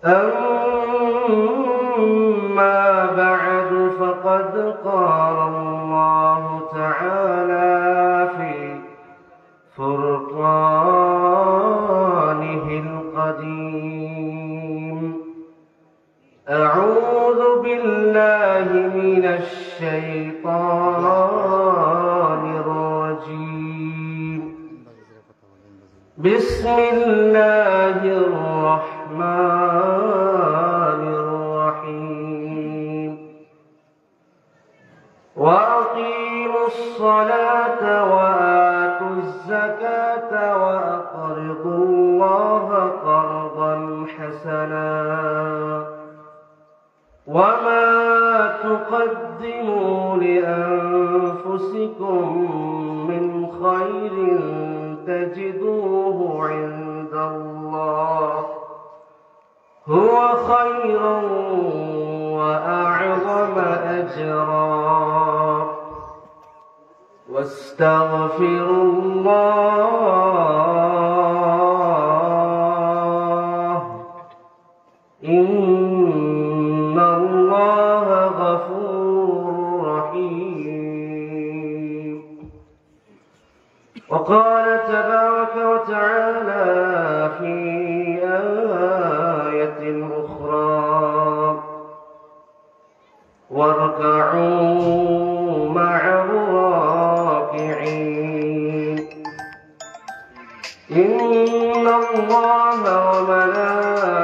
أما بعد فقد قال الله تعالى في فرقانه القديم: أعوذ بالله من الشيطان الرجيم. بسم الله الرحمن الرحيم. وأقيموا الصلاة وآتوا الزكاة وأقرضوا الله قرضا حسنا وما تقدموا لأنفسكم من خير تجدوه عند الله هو خيرا وأعظم أجرا واستغفروا الله إن الله غفور رحيم. وقال تبارك وتعالى في آية أخرى: واركعوا مع الراكعين. إن الله وملائكته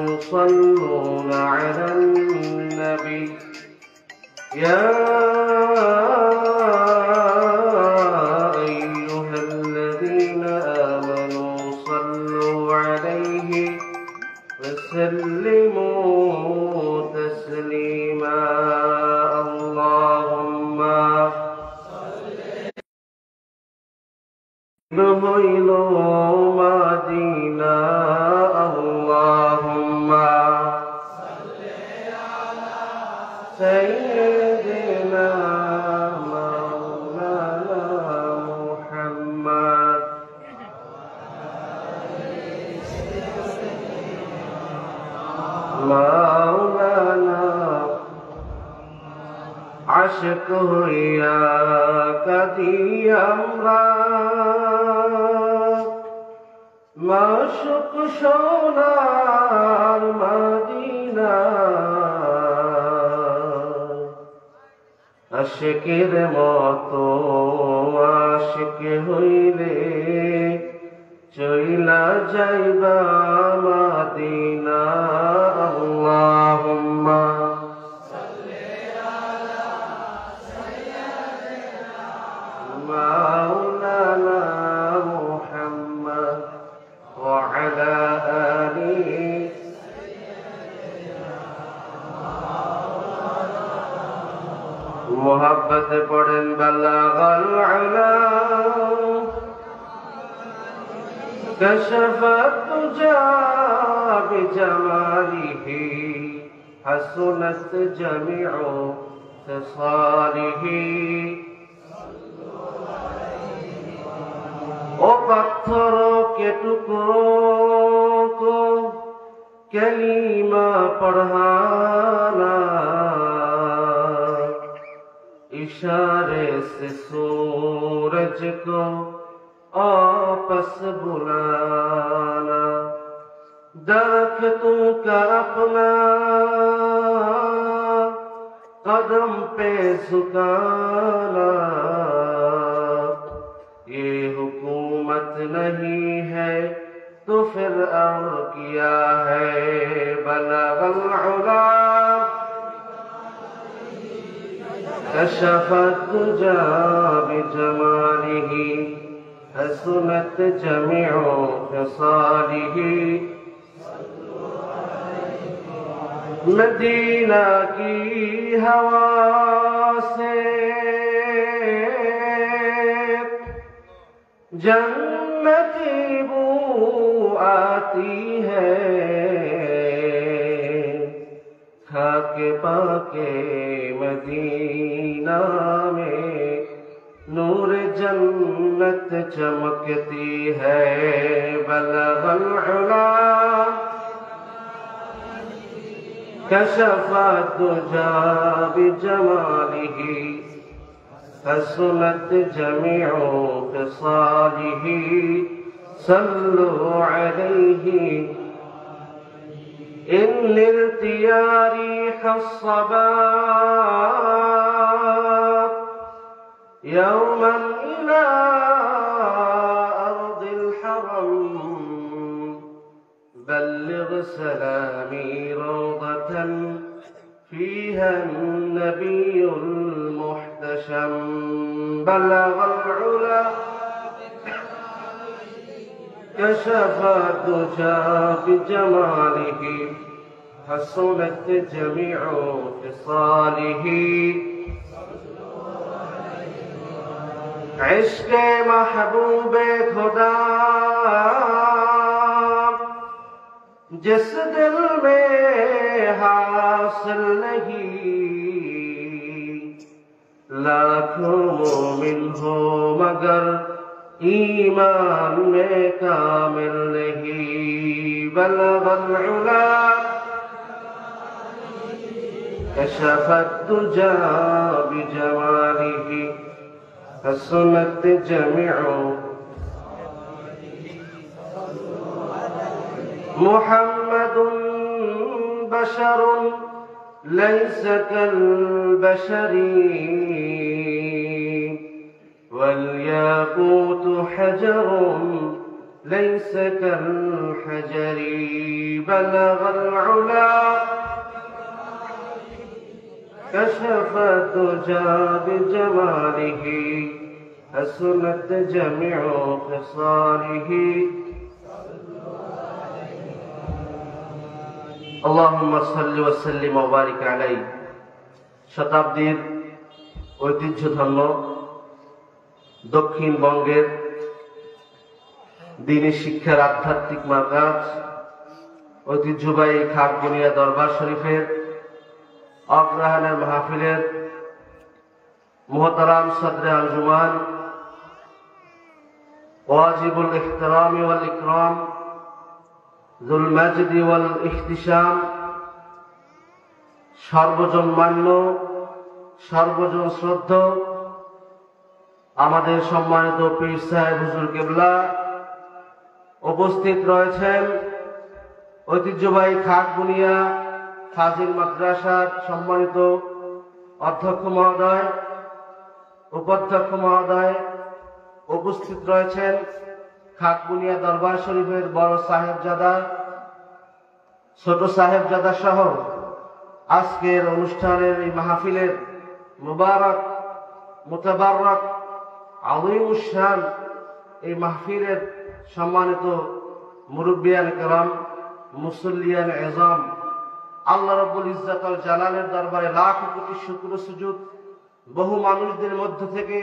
يصلون على النبي يا أيها الذين آمنوا صلوا عليه وسلموا تسليما. اللهم صل مدينة. اللهم صل على سيدنا مولانا محمد. مولانا عشقه يا كدي أمرا মাশক সোনার মদিনা আশিকের মতো আশিক হইলে চইলা যাইবা মদিনা। আল্লাহুম্মা সাল্লি আলা সাইয়্যিদিনা মাওলানা মুহাম্মদ وعلى آله محبت پڑھن بلغ العلا كشف الدجى بجماله حسنت جميع خصاله। ओ पत्थरों के टुकड़ों को कलीमा पढ़ाना, इशारे से सूरज को आपस बुलाना, दरख्तों का अपना कदम पे झुकाना, ये हुकूमत नहीं है तो फिर और किया है। बलगल उला कशफत दुजा बिजमालिही हसनत जमीउ खसालिही। मदीना की हवा से जन्नती बू आती है, खाके पाके मदीना में नूर जन्नत चमकती है। बलगल उला كشف الدجى بجماله حسنت جميع خصاله صلوا عليه إن ارتيا ريح الصباب يوما إلى أرض الحرم بلغ سلامي روضة فيها النبي المحتشم بلغ العلا كشف الدجى بجماله حسنت جميع خصاله عشق محبوب خدا जिस दिल में हासिल नहीं लाखों मोमिन हो मगर ईमान में कामिल नहीं बलगल उला कशफत दुजा बिजमालिही हसनत जमीउ محمد بشر ليس كالبشر والياقوت حجر ليس كالحجر بلغ العلا كشف الدجى بجماله حسنت جميع خصاله আল্লাহুম্মা সাল্লি ওয়া সাল্লিম ওয়া বারিক আলাইহি। শতাব্দীর ঐতিহ্যধন্য দক্ষিণবঙ্গের দ্বীনি শিক্ষার আধ্যাত্মিক মার্কাজ ঐতিহ্যবাহী খাগবুনিয়া দরবার শরীফের অগ্রহায়ণের মাহফিলের মুহতারাম সদরে আঞ্জুমান ওয়াজিবুল ইহতিরাম ওয়াল ইকরাম যুল মাজদি ওয়াল ইহতিশাম সর্বজন মান্য সর্বজন শ্রদ্ধ আমাদের সম্মানিত পীর সাহেব হুজুর কেবলা উপস্থিত রয়েছেন ঐতিহ্যবাহী খাগবুনিয়া ফাজিল মাদ্রাসার সম্মানিত অধ্যক্ষ মহোদয় উপাধ্যক্ষ মহোদয় উপস্থিত রয়েছেন খাগবুনিয়া দরবার শরীফের বড় সাহেবজাদা ছোট সাহেবজাদা সহ আজকের অনুষ্ঠানের এই মাহফিলের মুবারক মুতাবারক আযীমুশ শান এই মাহফিলের সম্মানিত মুরব্বিয়ান কেরাম মুসল্লিয়ান এজাম আল্লাহ রাব্বুল ইজ্জত ওয়াল জালালের দরবারে লাখ কোটি শুকর সুজুদ বহু মানুষদের মধ্য থেকে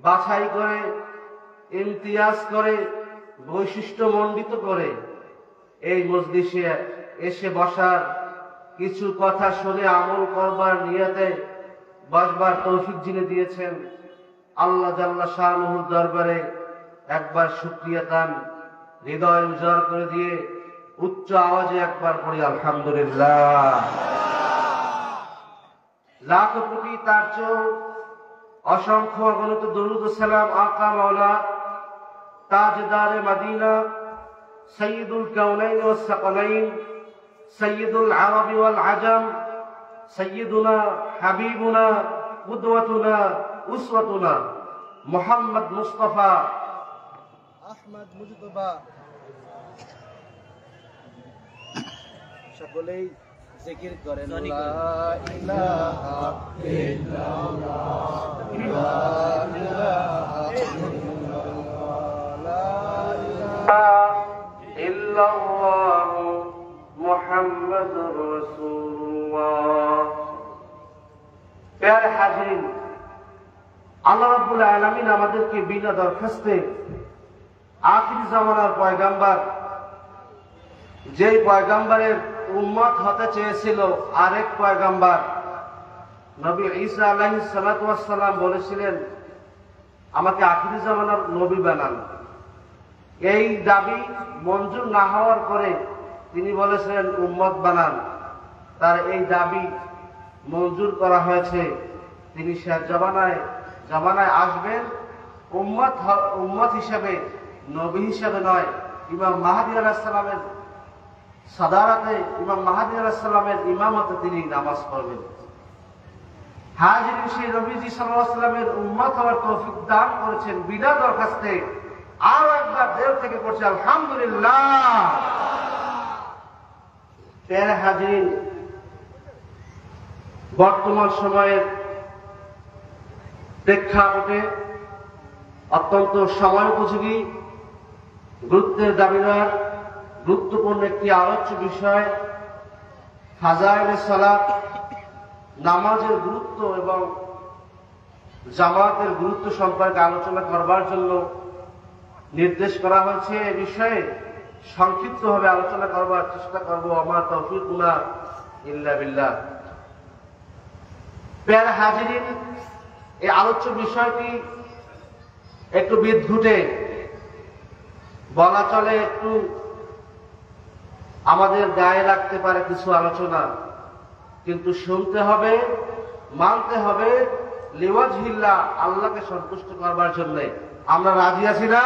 বাছাই করে ইমতিয়াজ করে বৈশিষ্ট্যমণ্ডিত করে এই মজলিসে এসে বসার কিছু কথা শুনে আমল করবার নিয়তে বসবার তৌফিক যিনি দিয়েছেন আল্লাহ জাল্লা শানুহুর দরবারে একবার শুকরিয়া দান হৃদয় উজাড় করে দিয়ে উচ্চ আওয়াজে একবার পড়ি আলহামদুলিল্লাহ। লাখ কোটি তার চেয়েও অসংখ্য অগণিত দরুদ ও সালাম আকা মাওলা তাজদারে মদিনা সৈয়দুল কাউনাইন ওয়াস সাকালাইন সৈয়দুল আরবি ওয়াল আজম সৈয়দুনা হাবিবুনা কুদওয়াতুনা উসওয়াতুনা মুহাম্মদ মুস্তাফা আহমদ মুজতবা সকলেই জিকির করেন লা ইলাহা ইল্লাল্লাহ লা ইলাহা ইল্লাল্লাহ মুহাম্মাদুর রাসূলুল্লাহ। প্যারে হাজিরিন, আল্লাহ রাব্বুল আলামিন আমাদেরকে বিনা দরখাস্তে আখির জামানার পয়গাম্বার যেই পয়গাম্বারের উম্মত হতে চেয়েছিল আরেক পয়গাম্বার নবী ঈসা আলাইহিস সালাতু ওয়াস সালাম বলেছিলেন আমাকে আখির জামানার নবী বানান। এই দাবি মঞ্জুর না হওয়ার পরে তিনি বলেছিলেন উম্মত বানান। তার এই দাবি মঞ্জুর করা হয়েছে। তিনি শেষ জামানায় আসবেন উম্মত হিসেবে, নবী হিসেবে নয়। ইমাম মাহদী আলাইহিস সালামের সাদারাতে, ইমাম মাহদী আলাইহিস সালামের ইমামতে তিনি নামাজ পড়বেন। হাজিরিন, সেই নবীজি সাল্লাল্লাহু আলাইহি ওয়াসাল্লামের উম্মত হওয়ার তৌফিক দান করেছেন বিনা দরখাস্তে। আরো একবার দেল থেকে পড়ছে আলহামদুলিল্লাহ। প্যারা হাজিরিন, বর্তমান সময়ের প্রেক্ষাপটে অত্যন্ত সময়োপযোগী, গুরুত্বের দাবিদার, গুরুত্বপূর্ণ একটি আলোচ্য বিষয় ফাজাইলে সালাত, নামাজের গুরুত্ব এবং জামাতের গুরুত্ব সম্পর্কে আলোচনা করবার জন্য নির্দেশ করা হয়েছে। এ বিষয়ে সংক্ষিপ্তভাবে আলোচনা করবার চেষ্টা করব। আমার তাওফীকুনা ইল্লা বিল্লাহ। প্যারা হাজিরিন, এই আলোচ্য বিষয়টি একটু বিদঘুটে, বলা চলে একটু আমাদের গায়ে লাগতে পারে কিছু আলোচনা, কিন্তু শুনতে হবে, মানতে হবে লিওয়াজহিল্লাহ, আল্লাহকে সন্তুষ্ট করবার জন্য। আমরা রাজি আছি না?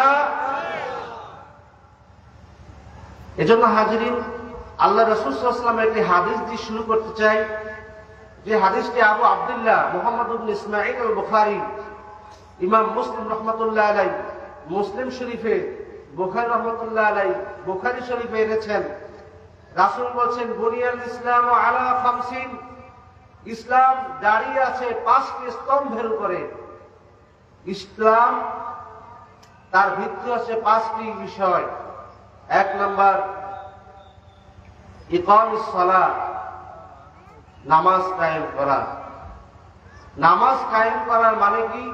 এজন্য হাজিরিন, আল্লাহ রাসূল সাল্লাল্লাহু আলাইহি ওয়াসাল্লাম একটি হাদিস দিয়ে শুরু করতে চাই, যে হাদিসটি আবু আব্দুল্লাহ মুহাম্মদ ইবনে ইসমাঈল আল বুখারী, ইমাম মুসলিম রাহমাতুল্লাহ আলাইহি মুসলিম শরীফে, বুখারী রাহমাতুল্লাহ আলাইহি বুখারী শরীফে এনেছেন। রাসূল বলেছেন, বুনিয়াল ইসলাম আলা খামসিন, ইসলাম দাঁড়িয়ে আছে 5টি স্তম্ভের উপরে। ইসলাম তার ভিত্তি হচ্ছে 5টি বিষয়। 1 নম্বর ইকামুস সালাত, নামাজ কায়েম করা। নামাজ কায়েম করার মানে কি?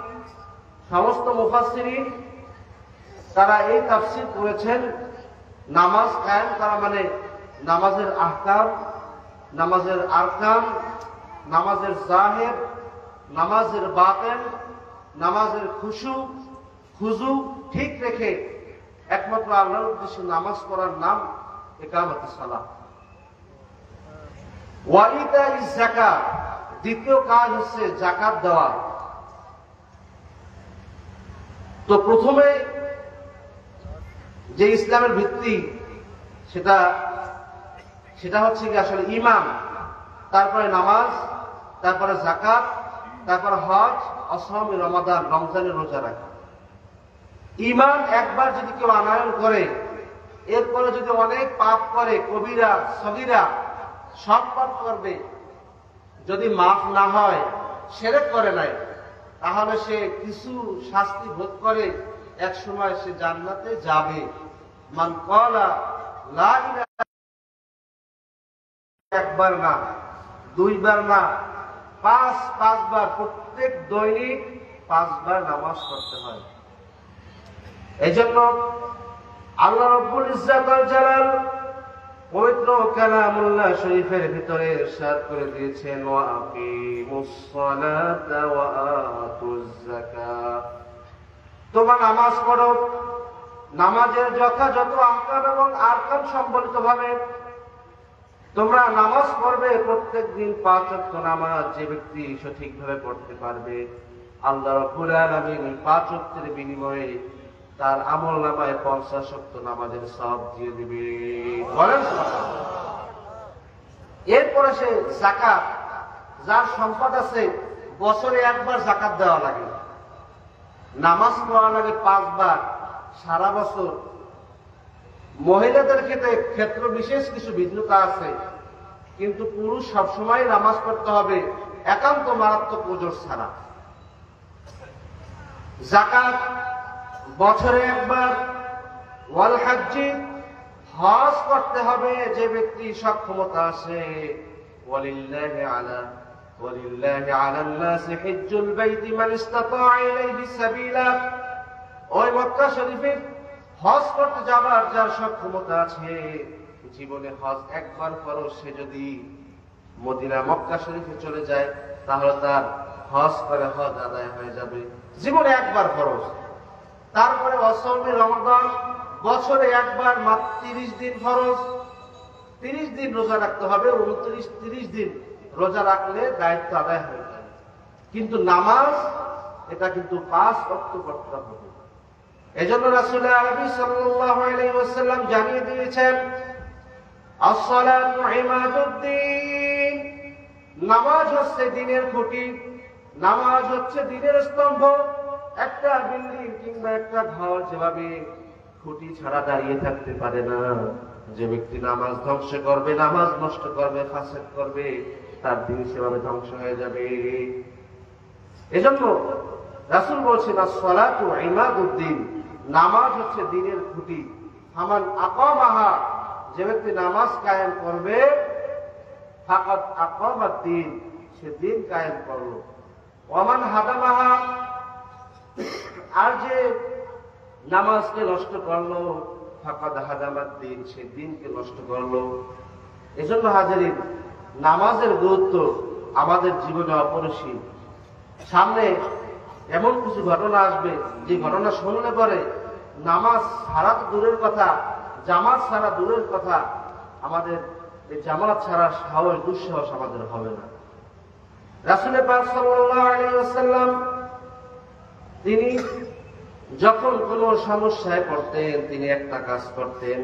সমস্ত মুফাসসিরিন তারা এই তাফসীর করেছেন, নামাজ কায়েম করা মানে নামাজের আহকাম, নামাজের আরকান, নামাজের জাহির, নামাজের বাতিন, নামাজের খুশু ঠিক রেখে একমাত্র আল্লাহর উদ্দেশ্যে নামাজ পড়ার নাম ইকামাতুস সালাত। ওয়া ইতাইজ যাকাত, দ্বিতীয় কাজ হচ্ছে যাকাত দেওয়া। তো প্রথমে যে ইসলামের ভিত্তি সেটা হচ্ছে কি আসলে ঈমান, তারপরে নামাজ, তারপরে যাকাত, তারপরে হজ, অসম, রমাদান, রমজানের রোজা রাখা। ঈমান একবার যদি কেউ আনয়ন করে, এরপরে যদি অনেক পাপ করে, কবিরা সগীরা সব পাপ করবে, যদি মাফ না হয়, শিরক করে নাই, তাহলে সে কিছু শাস্তি ভোগ করে এক সময় সে জান্নাতে যাবে। মান ক্বালা লা ইলাহা, একবার না, 2 বার না, 5 বার, প্রত্যেক দৈনিক 5 বার নামাজ পড়তে হয়। এজন্য আল্লাহ রাব্বুল ইজ্জত ওয়াল জালাল পবিত্র কালামুল্লাহ শরীফের ভিতরে ইরশাদ করে দিয়েছেন, ওয়া আকিমুস সালাতা ওয়া আতুজ যাকাত, তোমরা নামাজ পড়ো। নামাজের যথাযথ আহকাম এবং আরকান সম্বলিত ভাবে তোমরা নামাজ পড়বে। প্রত্যেক দিন 5 ওয়াক্ত নামাজ যে ব্যক্তি সঠিকভাবে পড়তে পারবে, আল্লাহ রাব্বুল আলামিন 5 ওয়াক্তের বিনিময়ে তার আমল নামায় 50 ওয়াক্ত নামাজের সওয়াব দিয়ে দিবে। বলেন সুবহানাল্লাহ। এরপরে সে যাকাত, যার সম্পদ আছে, বছরে একবার যাকাত দেওয়া লাগে, নামাজ পড়া লাগে 5 বার সারা বছর। মহিলাদের ক্ষেত্রে বিশেষ কিছু ভিন্নতা আছে, কিন্তু পুরুষ সবসময় নামাজ পড়তে হবে, একান্ত মারাত্মক ওজর ছাড়া। যাকাত বছরে একবার। ওয়াল হাজ্জি, হজ করতে হবে যে ব্যক্তি সক্ষমতা আছে। ওয়ালিল্লাহি আলান নাসি হিজ্জুল বাইতি মান ইসতাতা ইলাইহি সাবিলা, ওই মক্কা শরীফে হজ করতে যাবার যার সক্ষমতা আছে, জীবনে হজ একবার ফরজ, সে যদি মদিনা মক্কা শরীফে চলে যায় তাহলে তার হজ করে হজ আদায় হয়ে যাবে, জীবনে একবার ফরজ। তারপরে অসমে রমাদান, বছরে একবার, মাত্র 30 দিন ফরজ। 30 দিন রোজা রাখতে হবে, 29-30 দিন রোজা রাখলে দায়িত্ব আদায় হয়ে যায়। কিন্তু নামাজ এটা কিন্তু 5 ওয়াক্ত করতে হবে। এজন্য রাসূল আরবি সাল্লাল্লাহু আলাইহি ওয়াসাল্লাম জানিয়ে দিয়েছেন, আসসালাতু ইমাদুদ্দিন, নামাজ হচ্ছে দ্বীনের খুঁটি, নামাজ হচ্ছে দ্বীনের স্তম্ভ। একটা বিল্ডিং কিংবা একটা ঘর যেভাবে খুঁটি ছাড়া দাঁড়িয়ে থাকতে পারে না, যে ব্যক্তি নামাজ ধ্বংস করবে, নামাজ নষ্ট করবে, ফাসেদ করবে, তার দিন সেভাবে ধ্বংস হয়ে যাবে। এজন্য রাসূল বলছেন, আসসালাতু ইমাদুদ্দিন, নামাজ হচ্ছে দ্বীনের খুঁটি। ফামান আকামাহা, যে ব্যক্তি নামাজ কায়েম করবে, ফাকাদ আকামাদ দ্বীন, সে দ্বীন কায়েম করলো। ওয়ামান হাদামাহা, আর যে নামাজকে নষ্ট করলো, ফাকাদ হাদামাদ দ্বীন, সে দ্বীনকে নষ্ট করলো। এজন্য হাজিরিন, নামাজের গুরুত্ব আমাদের জীবনে অপরিসীম। সামনে এমন কিছু ঘটনা আসবে যে ঘটনা শুনলে পরে নামাজ ছাড়া তো দূরের কথা, জামাত ছাড়া দূরের কথা, আমাদের এই জামাত ছাড়া সাহস, দুঃসাহস আমাদের হবে না। রাসূল পাক সাল্লাল্লাহু আলাইহি ওয়াসাল্লাম তিনি যখন কোনো সমস্যায় পড়তেন, তিনি একটা কাজ করতেন।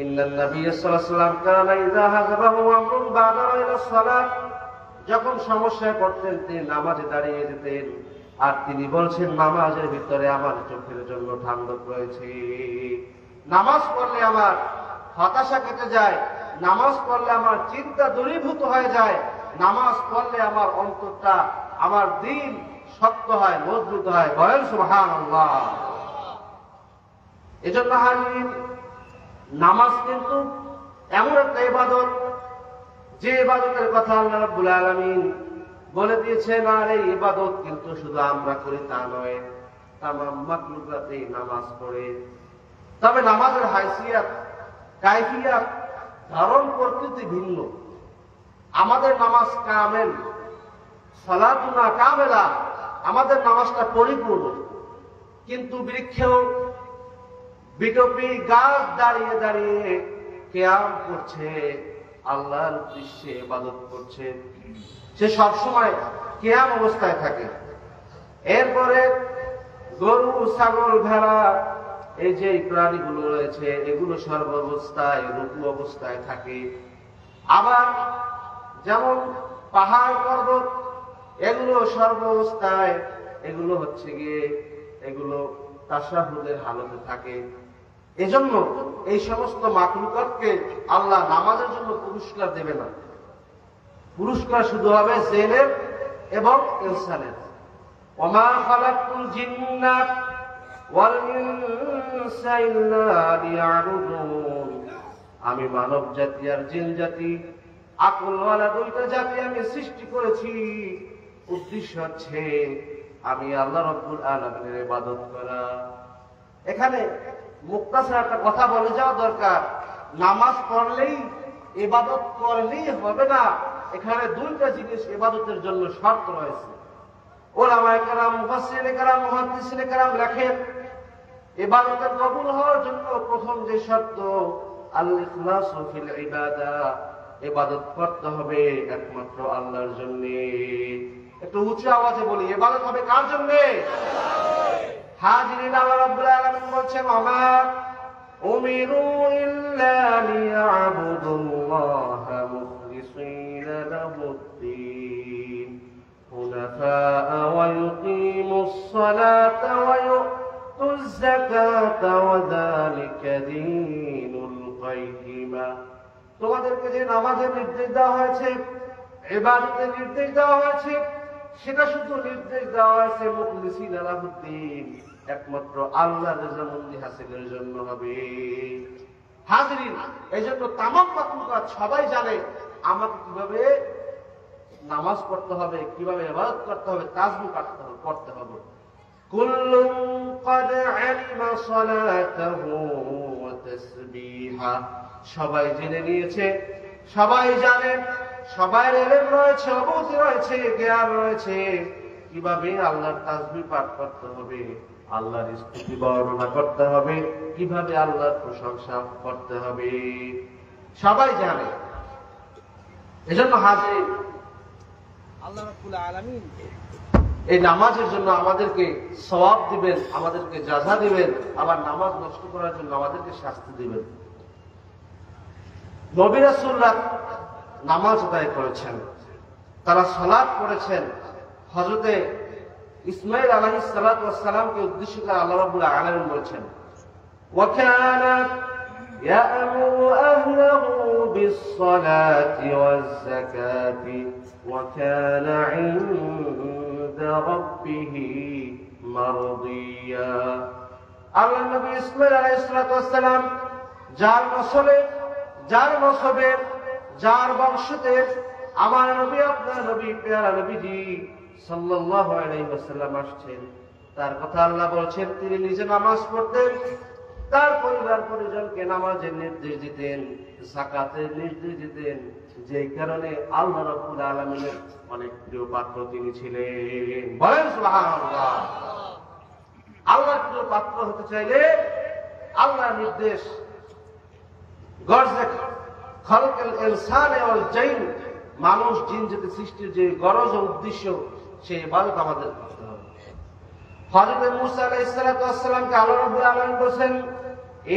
ইন্নান নবী সাল্লাল্লাহু আলাইহি ওয়াসাল্লাম কানা ইযা হাযাবাহু আমরুন বাদারা ইলা সালাত, যখন সমস্যায় পড়তেন তিনি নামাজে দাঁড়িয়ে যেতেন। আর তিনি বলছেন, নামাজের ভিতরে আমার চোখের জন্য ঠান্ডক রয়েছে, নামাজ পড়লে আমার হতাশা কেটে যায়, নামাজ পড়লে আমার চিন্তা দূরীভূত হয়ে যায়, নামাজ পড়লে আমার অন্তরটা, আমার দিল শক্ত হয়, মজবুত হয়। বলেন সুবহানাল্লাহ। এজন্য হাজির, নামাজ কিন্তু এমন একটা ইবাদত, যে ইবাদতের কথা আল্লাহ রাব্বুল আলামিন বলে দিয়েছেন। আর এই ইবাদত কিন্তু শুধু আমরা করি তা নয়, তামাম মাখলুকাতে নামাজ পড়ে। তবে নামাজের হাইসিয়াত, কাইফিয়াত, ধরন, প্রকৃতি ভিন্ন। আমাদের নামাজ কামেল, সালাতুনা কামেলা, আমাদের নামাজটা পরিপূর্ণ। কিন্তু বৃক্ষেও বিটপি গাছ দাঁড়িয়ে দাঁড়িয়ে কিয়াম করছে, আল্লাহর উদ্দেশ্যে ইবাদত করছে, সে সবসময় কিয়াম অবস্থায় থাকে। এরপরে গরু, ছাগল, ভেড়া, এই যে প্রাণীগুলো রয়েছে, এগুলো সর্বাবস্থায় রুকু অবস্থায় থাকে। আবার যেমন পাহাড়, পর্বত, এগুলো সর্বাবস্থায়, এগুলো হচ্ছে গিয়ে, এগুলো তাশাহুদের হালতে থাকে। এজন্য এই সমস্ত মাখলুকাতকে আল্লাহ নামাজের জন্য পুরস্কার দেবে না, পুরস্কার শুধু হবে জিনের এবং ইনসানের। ওমা খালাকতুল জিন্না ওয়াল ইনসা ইল্লা লিয়াবুদুন, আমি মানব জাতি আর জিন জাতি, আকলওয়ালা দুইটা জাতি আমি সৃষ্টি করেছি, উদ্দেশ্য হচ্ছে আমি আল্লাহ রাব্বুল আলামিনের ইবাদত করা। এখানে মুক্তাসার একটা কথা বলে যাওয়া দরকার, নামাজ পড়লেই ইবাদত করলেই হবে না, এখানে দুইটা জিনিস ইবাদতের জন্য শর্ত রয়েছে। ওলামায়ে কেরাম, মুফাসসিরিনে কেরাম, মুহাদ্দিসিনে কেরাম লেখেন, ইবাদতের কবুল হওয়ার জন্য প্রথম যে শর্ত, আল ইখলাসু ফিল ইবাদা, ইবাদত করতে হবে একমাত্র আল্লাহর জন্য। একটু উঁচু আওয়াজে বলি, ইবাদত হবে কার জন্য? হাজিরিন, আল্লাহ রাব্বুল আলামিন বলছেন, ওমা উমিরু ইল্লা লিয়াবুদুল্লাহা মুখলিসিনা লাহুদ্দীন হুনাফাআ ওয়া ইউকিমুস সালাতা ওয়া ইউতুজ যাকাতা ওয়া যালিকা দীনুল কাইয়িমা। তোমাদেরকে যে নামাজের নির্দেশ দেওয়া হয়েছে, ইবাদতের নির্দেশ দেওয়া হয়েছে, সেটা শুধু নির্দেশ দেওয়া হয়েছে মুখলিসিনা লাহুদ্দীন, একমাত্র আল্লাহর রিজওয়ানুল্লাহ হাসিলের জন্য হবে। হাজিরিন, এই জন্য তামাম মাখলুকাত সবাই জানে আমাকে কিভাবে নামাজ পড়তে হবে, কিভাবে ইবাদত করতে হবে, তাসবিহ পড়তে হবে। কুল্লুন ক্বাদ আলিমা সালাতাহু ওয়া তাসবিহা, সবাই জেনে নিয়েছে, সবাই জানে, সবাই ইলম রয়েছে, অবগতি রয়েছে, জ্ঞান রয়েছে, কিভাবে আল্লাহর তাসবিহ পাঠ করতে হবে, আল্লাহর স্তুতি বর্ণনা করতে হবে, কিভাবে আল্লাহর প্রশংসা করতে হবে। সবাই জানে। এজন্য হাজির, আল্লাহ রাব্বুল আলামিন এই নামাজের জন্য আমাদেরকে সওয়াব দিবেন, আমাদেরকে জাযা দিবেন, আবার নামাজ নষ্ট করার জন্য আমাদেরকে শাস্তি দিবেন। নবী রাসূলরা নামাজ আদায় করেছেন, তারা সালাত পড়েছেন। হযরতে ইসমাঈল আলাইহিস সালাতু ওয়াস সালামকে উদ্দেশ্য করে আল্লাহ রাব্বুল আলামিন বলেছেন, ওয়া কানা ইয়া'মুরু আহলাহু বিস-সালাতি ওয়াজ-যাকাতি ওয়া কানা 'ইনদা রাব্বিহি মারদিয়া। আল্লাহ নবী ইসমাঈল আলাইহিস সালাতু ওয়াস সালাম যার নসলে, যার নসবের, যার বংশতে আমার নবী, আপনার নবী, প্যারা নবীজি সাল্লাল্লাহু আলাইহি ওয়াসাল্লাম আসছেন, তার কথা আল্লাহ বলছেন। তিনি নিজে নামাজ পড়তেন, তার পরিবার পরিজনকে নামাজের নির্দেশ দিতেন, যাকাতের নির্দেশ দিতেন। যেই কারণে আল্লাহ রাব্বুল আলামিনের অনেক প্রিয় পাত্র তিনি ছিলেন। বলেন সুবহানাল্লাহ। আল্লাহর প্রিয় পাত্র হতে চাইলে আল্লাহর নির্দেশ, গরজে খালকাল ইনসান ওয়াল জিন, মানুষ জিন জাতি সৃষ্টির যে গরজ ও উদ্দেশ্য, সেই ইবাদত আমাদের করতে হবে। হযরত মূসা আলাইহিস সালাতু ওয়াস সালামকে আল্লাহ রাব্বুল আলামিন বলেন,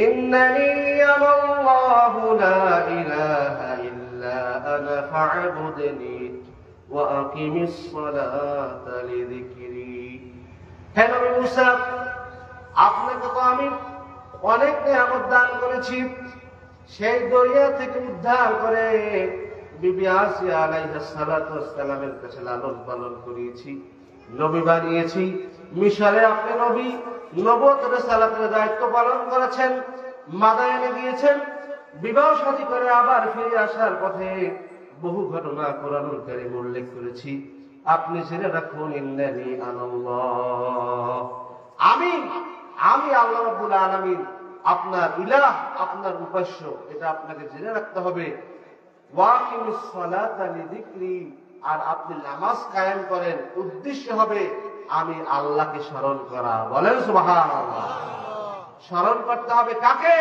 ইন্নানি আনাল্লাহু লা ইলাহা ইল্লা আনা ফা'বুদনি ওয়া আকিমিস সালাতা লিযিকরি। হে নবী মূসা, আপনাকে তো আমি অনেক নিয়ামত দান করেছি, সেই দরিয়া থেকে উদ্ধার করে বিবি আসিয়া আলাইহিস সালাতু ওয়াস সালামের কাছে লালন পালন করিয়েছি, নবী বানিয়েছি। মিশরে আপনি নবী, নবুয়তের রিসালাতের দায়িত্ব পালন করেছেন, মাদায়েনে গিয়েছেন, বিবাহ শাদী করে আবার ফিরে আসার পথে বহু ঘটনা কোরআনুল কারীমে উল্লেখ করেছি। আপনি জেনে রাখুন, ইন্নানি আনাল্লাহ, আমি আল্লাহ রাব্বুল আলামিন আপনার ইলাহ, আপনার উপাস্য, এটা আপনাকে জেনে রাখতে হবে। ওয়াকিমিস সালাতা লিযিকরি, আর আপনি নামাজ কায়েম করেন, উদ্দেশ্য হবে আমি আল্লাহকে স্মরণ করা। বলেন সুবহানাল্লাহ। স্মরণ করতে হবে কাকে?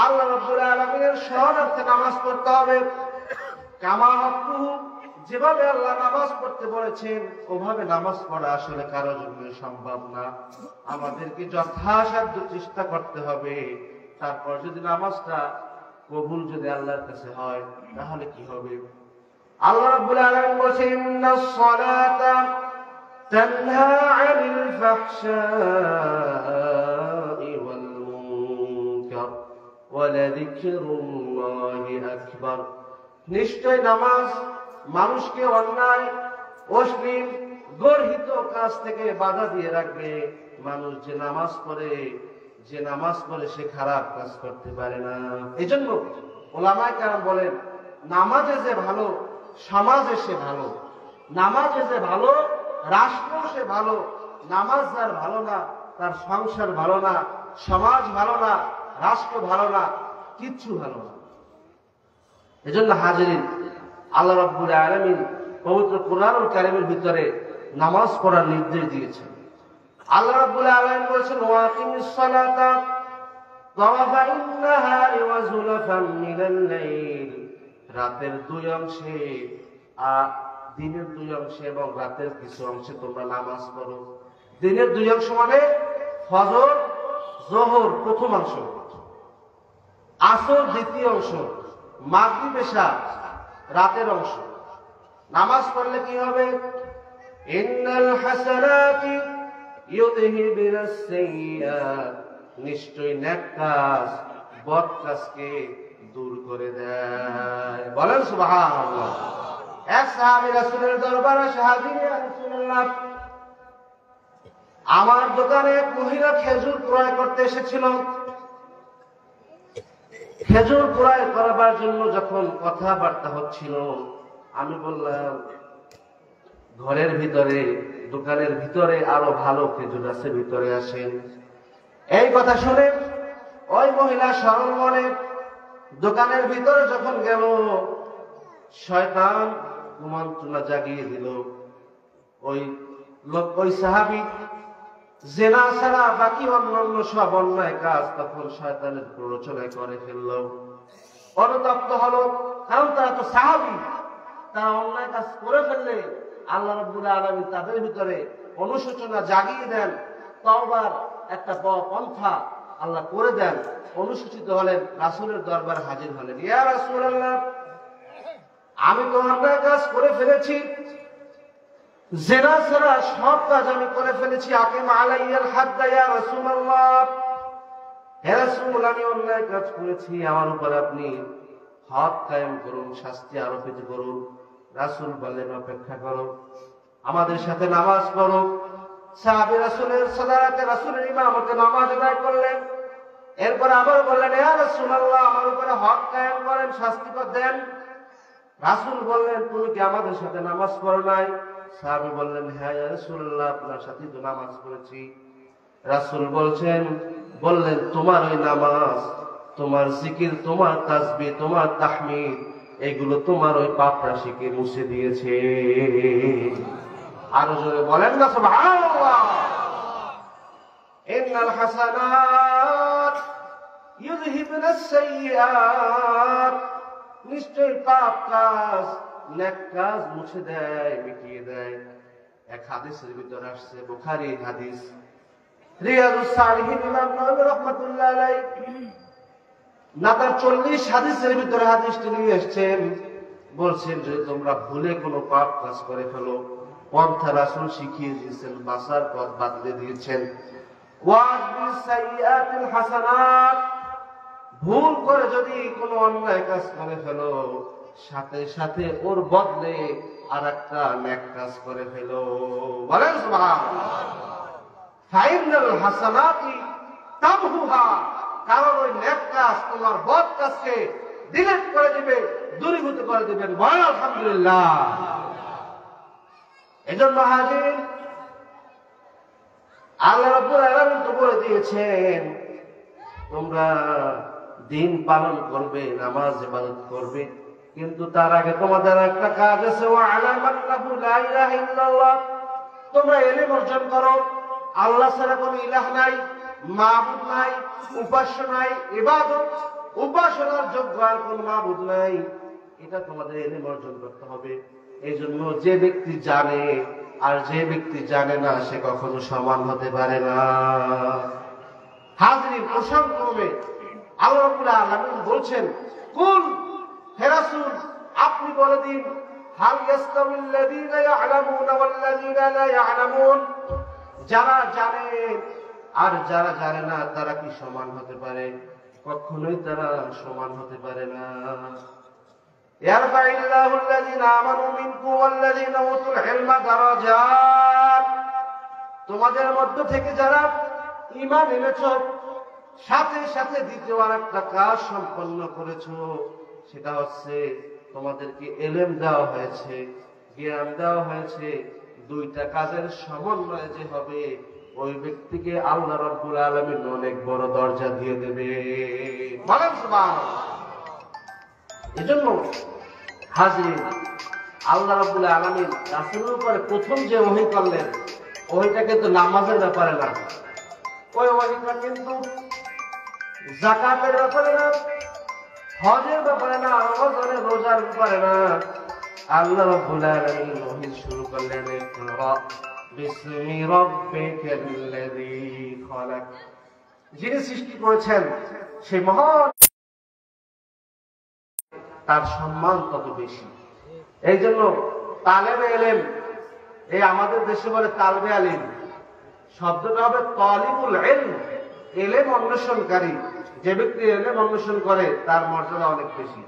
আল্লাহ রাব্বুল আলামিনের স্মরণার্থে নামাজ পড়তে হবে। কামা হাক্কুহু, যেভাবে আল্লাহ নামাজ পড়তে বলেছেন ওভাবে নামাজ পড়া আসলে কারো জন্য সম্ভব না। আমাদেরকে যথাসাধ্য চেষ্টা করতে হবে। তারপর যদি নামাজটা কবুল যদি আল্লাহর কাছে হয়, তাহলে কি হবে? আল্লাহ রাব্বুল আলামিন বলেন, ইন্নাস সালাতা তানহা আনিল ফাহশাই ওয়াল মুনকার ওয়া লাযিকরুল্লাহি আকবার। নিশ্চয় নামাজ মানুষকে অন্যায়, অশ্লীল, গর্হিত কাজ থেকে বাধা দিয়ে রাখবে। মানুষ যে নামাজ পড়ে সে খারাপ কাজ করতে পারে না। এই জন্য ওলামায়ে কেরাম বলেন, নামাজে যে ভালো, সমাজে সে ভালো। নামাজে যে ভালো, রাষ্ট্র সে ভালো। নামাজ যার ভালো না, তার সংসার ভালো না, সমাজ ভালো না, রাষ্ট্র ভালো না, কিচ্ছু ভালো না। এজন্য হাজিরিন, আল্লাহ রাব্বুল আলামিন পবিত্র কোরআনুল কারীমের ভিতরে নামাজ পড়ার নির্দেশ দিয়েছেন। আল্লাহ রাব্বুল আলামিন বলেছেন, ওয়াকিমিস সালাতা তারাফাইন নাহারি ওয়া যুলাফাম মিনাল লাইল। রাতের দুই অংশে, দিনের দুই অংশে এবং রাতের কিছু অংশে তোমরা নামাজ পড়ো। দিনের দুই অংশ মানে ফজর, যোহর প্রথম অংশ, আসর দ্বিতীয় অংশ, মাগরিব এশা রাতের অংশ। নামাজ পড়লে কি হবে? ইন্নাল হাসানাতি ইউযহিবুনাস সাইয়্যাত, নিশ্চয় নেক কাজ বদ কাজকে দূর করে দেয়। বলেন সুবহানাল্লাহ। এক সাহাবী রাসূলের দরবারে এসে হাজির, ইয়া রাসূলুল্লাহ, আমার দোকানে এক মহিলা খেজুর ক্রয় করতে এসেছিল। খেজুর ক্রয় করবার জন্য যখন কথাবার্তা হচ্ছিল, আমি বললাম, ঘরের ভিতরে, দোকানের ভিতরে আরো ভালো খেজুর আছে, ভিতরে আসেন। এই কথা শুনে ওই মহিলা সরল মনে দোকানের ভিতরে যখন গেল, শয়তান কুমন্ত্রণা জাগিয়ে দিল। ওই সাহাবী জেনা ছাড়া বাকি অন্যান্য সব অন্যায় কাজ তখন শয়তানের প্ররোচনায় করে ফেলল। অনুতপ্ত হলো, কারণ তারা তো সাহাবী, তারা অন্যায় কাজ করে ফেললে আল্লাহ রাব্বুল আলামিন তাদের ভিতরে অনুশোচনা জাগিয়ে দেন, তওবার একটা পন্থা আল্লাহ করে দেন। অনুসূচিত হলেন, রাসূলের দরবারে হাজির হলেন। ইয়া রাসূলুল্লাহ, আমি তো অন্যায় কাজ করে ফেলেছি, জিনা ছাড়া সব কাজ আমি করে ফেলেছি। আকিম আলাইয়াল হাদ্দ ইয়া রাসূলুল্লাহ, হে রাসূল, আমি অন্যায় কাজ করেছি, আমার উপর আপনি হদ কায়েম করুন, শাস্তি আরোপিত করুন। রাসূল বললেন, অপেক্ষা করো, আমাদের সাথে নামাজ পড়ো। সাহাবী রাসূলের সালাতে, রাসূলের ইমামতে নামাজ আদায় করলেন। এরপর আবার বললেন, ইয়া রাসূলুল্লাহ, আমার উপরে হদ কায়েম করেন, শাস্তি দেন। রাসূল বললেন, তুমি কি আমাদের সাথে নামাজ পড়ো নাই? সাহাবী বললেন, হ্যাঁ ইয়া রাসূলুল্লাহ, আপনার সাথে তো নামাজ পড়েছি। রাসূল বললেন, তোমার ওই নামাজ, তোমার জিকির, তোমার তাসবিহ, তোমার তাহমিদ, এগুলো তোমার ওই পাপ রাশিকে মুছে দিয়েছে। আরো জোরে বলেন না সুবহানাল্লাহ। ইন্নাল হাসানাত ইউযহিবুনাস সাইয়্যাত, নিশ্চয় পাপ কাজ নেক কাজ মুছে দেয়, মিটিয়ে দেয়। এক হাদিসের ভিতরে আসছে, বুখারী হাদিস, রিয়াদুস সালিহিন, ইমাম নববী রাহমাতুল্লাহ আলাইহি নাতার 40 হাদিসের ভিতরে হাদিসটি নিয়ে এসেছেন। বলছেন যে তোমরা ভুলে কোনো পাপ কাজ করে ফেলো, পন্থা রাসূল শিখিয়ে দিয়েছেন, বাঁচার পথ বাতলে দিয়েছেন। ওয়াজবিস সাইয়্যাতিল হাসানাত, ভুল করে যদি কোনো অন্যায় কাজ করে ফেলো, সাথে সাথে ওর বদলে আরেকটা নেক কাজ করে ফেলো। বলেন সুবহানাল্লাহ। ফাইনাল হাসানাতি তামহুহা, কারণ ওই নেক কাজ তোমার বদ কাজকে ডিলিট করে দিবে, দূরীভূত করে দিবেন। বলেন আলহামদুলিল্লাহ। এজন্য হাজির, আল্লাহ রাব্বুল আলামিন তো বলে দিয়েছেন, তোমরা দিন পালন করবে, নামাজ ইবাদত করবে, কিন্তু তার আগে তোমাদের একটা কাজ আছে, ওয়া আলামান্নাহু লা ইলাহা ইল্লাল্লাহ, তোমরা ইলম অর্জন করো, আল্লাহ ছাড়া কোনো ইলাহ নাই, মাবুদ নাই, উপাস্য নাই, ইবাদত উপাসনার যোগ্য আর কোন মাবুদ নাই, এটা তোমাদের ইলম অর্জন করতে হবে। এই জন্য যে ব্যক্তি জানে আর যে ব্যক্তি জানে না, সে কখনো সমান হতে পারে না। হাজরিন, প্রসঙ্গক্রমে আল্লাহ রাব্বুল আলামিন বলছেন, কুল, হে রাসূল আপনি বলে দিন, হাল ইয়াস্তাউল লাযীনা ইয়া'লামুনা ওয়াল লাযীনা লা ইয়া'লামুন, যারা জানে আর যারা জানে না তারা কি সমান হতে পারে? কখনোই তারা সমান হতে পারে না। ইয়ারফাইল্লাহুল লাযীনা আমানু মিনকুম ওয়াল লাযীনা উতুল ইলমা দারাজাত, তোমাদের মধ্য থেকে যারা ঈমান এনেছো, সাথে সাথে দ্বিতীয় আরেকটা কাজ সম্পন্ন করেছো, সেটা হচ্ছে তোমাদেরকে ইলম দেওয়া হয়েছে, জ্ঞান দেওয়া হয়েছে। দুইটা কাজের সমন্বয় যে হবে, ওই ব্যক্তিকে আল্লাহ রাব্বুল আলামিন অনেক বড় দরজা দিয়ে দেবে। বলেন সুবহানাল্লাহ। এজন্য হাজির, আল্লাহ রাব্বুল আলামিন রাসূলের উপরে প্রথম যে ওহী করলেন, ওইটা কিন্তু নামাজের ব্যাপারে না, ওই ওহীটা কিন্তু যাকাতের ব্যাপারে না, হজের ব্যাপারে না, রমজানের রোজার ব্যাপারে না। আল্লাহ রাব্বুল আলামিন ওহী শুরু করলেন, ইকরা বিসমি রাব্বিকাল্লাযী খালাক, যিনি সৃষ্টি করেছেন সেই মহান, তার সম্মান তত বেশি। এই জন্য তালেবে ইলম, এই আমাদের দেশে বলে তালবে আলিম, শব্দটা হবে তালিবুল ইলম, ইলম অন্বেষণকারী। যে ব্যক্তি ইলম অন্বেষণ করে তার মর্যাদা অনেক বেশি।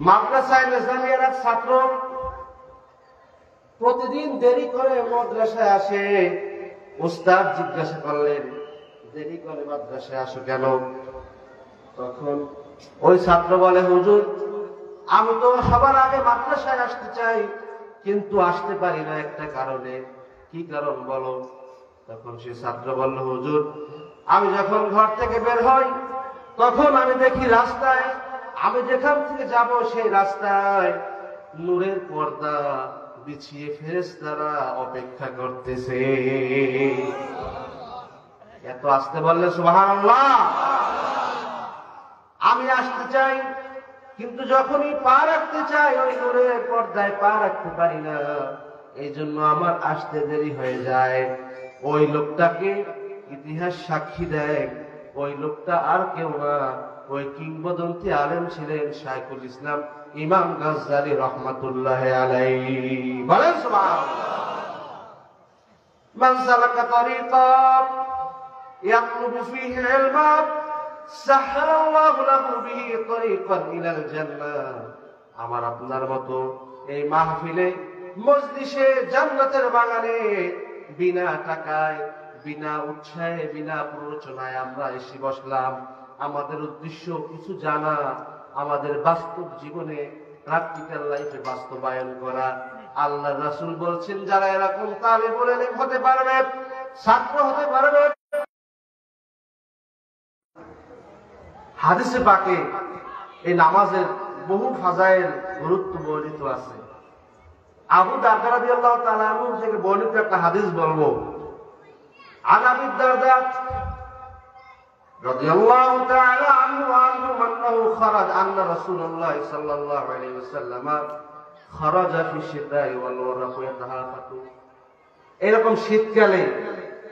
মাদ্রাসায় নিজামিয়ার এক ছাত্র প্রতিদিন দেরি করে মাদ্রাসায় আসে। উস্তাদ জিজ্ঞাসা করলেন, দেরি করে মাদ্রাসায় আসো কেন? তখন ওই ছাত্র বলে, হুজুর আমি তো সবার আগে মাদ্রাসায় আসতে চাই, কিন্তু আসতে পারি না একটা কারণে। কি কারণ বলো? তখন সে ছাত্র বলল, হুজুর আমি যখন ঘর থেকে বের হই, তখন আমি দেখি রাস্তায়, আমি যেখান থেকে যাব সেই রাস্তায় নূরের পর্দা বিছিয়ে ফেরেশতারা অপেক্ষা করতেছে। এত আসতে বললে সুবহানাল্লাহ। আমি আসতে চাই, কিন্তু যখনই পা রাখতে চাই ওই নূরের পর্দায় পা রাখতে পারি না, এই জন্য আমার আসতে দেরি হয়ে যায়। ওই লোকটাকে ইতিহাস সাক্ষী দেয়, ওই লোকটা আর কেউ না, ওই কিংবদন্তি আলেম ছিলেন শাইখুল ইসলাম ইমাম গাজ্জালী রহমাতুল্লাহ আলাইহি। বলেন সুবহানাল্লাহ। মান সালাকা তরিকান ইয়াতলুবু ফীহি ইলমান সাহহালাল্লাহু লাহু বিহি তরিকান ইলাল জান্নাহ। আমার আপনার মতো এই মাহফিলে মজলিসে জান্নাতের বাগানে বিনা টাকায়, বিনা উৎসাহে, বিনা প্ররোচনায় আমরা এসে বসলাম। আমাদের উদ্দেশ্য কিছু জানা, আমাদের বাস্তব জীবনে প্র্যাকটিক্যাল লাইফে বাস্তবায়ন করা। আল্লাহ রাসূল বলছেন যারা এরকম তালিবুল ইলম হতে পারবে, ছাত্র হতে পারবে। হাদিসে পাকে এই নামাজের বহু ফাজাইল গুরুত্ব বর্ণিত আছে। আবু দারদা রাদিয়াল্লাহু তাআলা আনহু থেকে বর্ণিত একটা হাদিস বলবো। আন আবি দারদা রাদিয়াল্লাহু তাআলা আনহু আন্নাহু খারাজ আন্না রাসূলুল্লাহ সাল্লাল্লাহু আলাইহি ওয়াসাল্লাম খারাজা ফি শিতাই ওয়াল ওয়ারাকু ইয়াতাহাফাতু। এরকম শীতকালে,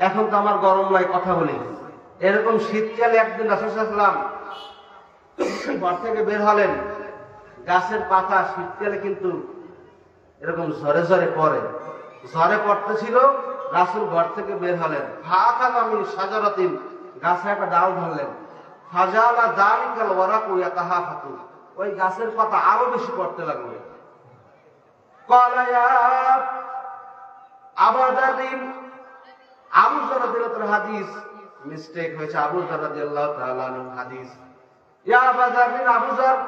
এখন তো আমার গরম লাগে কথা বলি, এরকম শীতকালে একদিন রাসূল সাল্লাল্লাহু আলাইহি ওয়াসাল্লাম ঘর থেকে বের হলেন। গাছের পাতা শীতকালে কিন্তু এরকম ঝরে ঝরে পড়ে, ঝরে পড়তেছিল। রাসূল ঘর থেকে বের হলেন, ফাআখাযা মিন শাজারাতিন, গাছে একটা ডাল ধরলেন। ফাজালা যালিকাল ওয়ারাকু ইয়াতাহাফাতু, ওই গাছের পাতা আরো বেশি পড়তে লাগলো। ক্বালা ইয়া আবু যারদিন, আবু যার রাদিয়াল্লাহু হাদিস মিস্টেক হয়েছে, আবু যার রাদিয়াল্লাহু তাআলা আনহু হাদিস। ইয়া আবু যারদিন, আবু যার।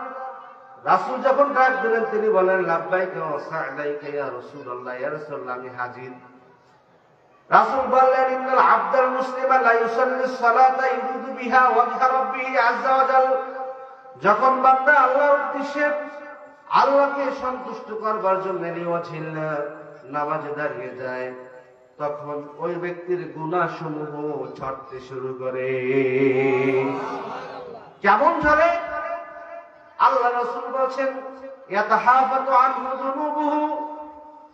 রাসূল যখন ডাক দিলেন তিনি বলেন লাব্বাইকা ওয়া সা'দাইকা ইয়া রাসূলুল্লাহ, ইয়া রাসূলুল্লাহ আমি হাজির। রাসূল বললেন ইন্নাল আবদাল মুসলিমা লা ইউসাল্লি সালাতা ইউরিদু বিহা ওয়াজহা রাব্বিহি আযজা ওয়া জাল। যখন বান্দা আল্লাহর উদ্দেশ্যে, আল্লাহকে সন্তুষ্ট করবার জন্য ওয়াজহিল্লাহ নামাজে দাঁড়িয়ে যায়, তখন ওই ব্যক্তির গুনাহসমূহ ঝরতে শুরু করে। কেমন ঝরে? আল্লাহ রাসূল বলেন ইয়াতাহাফাতু আনহু যুনুবুহু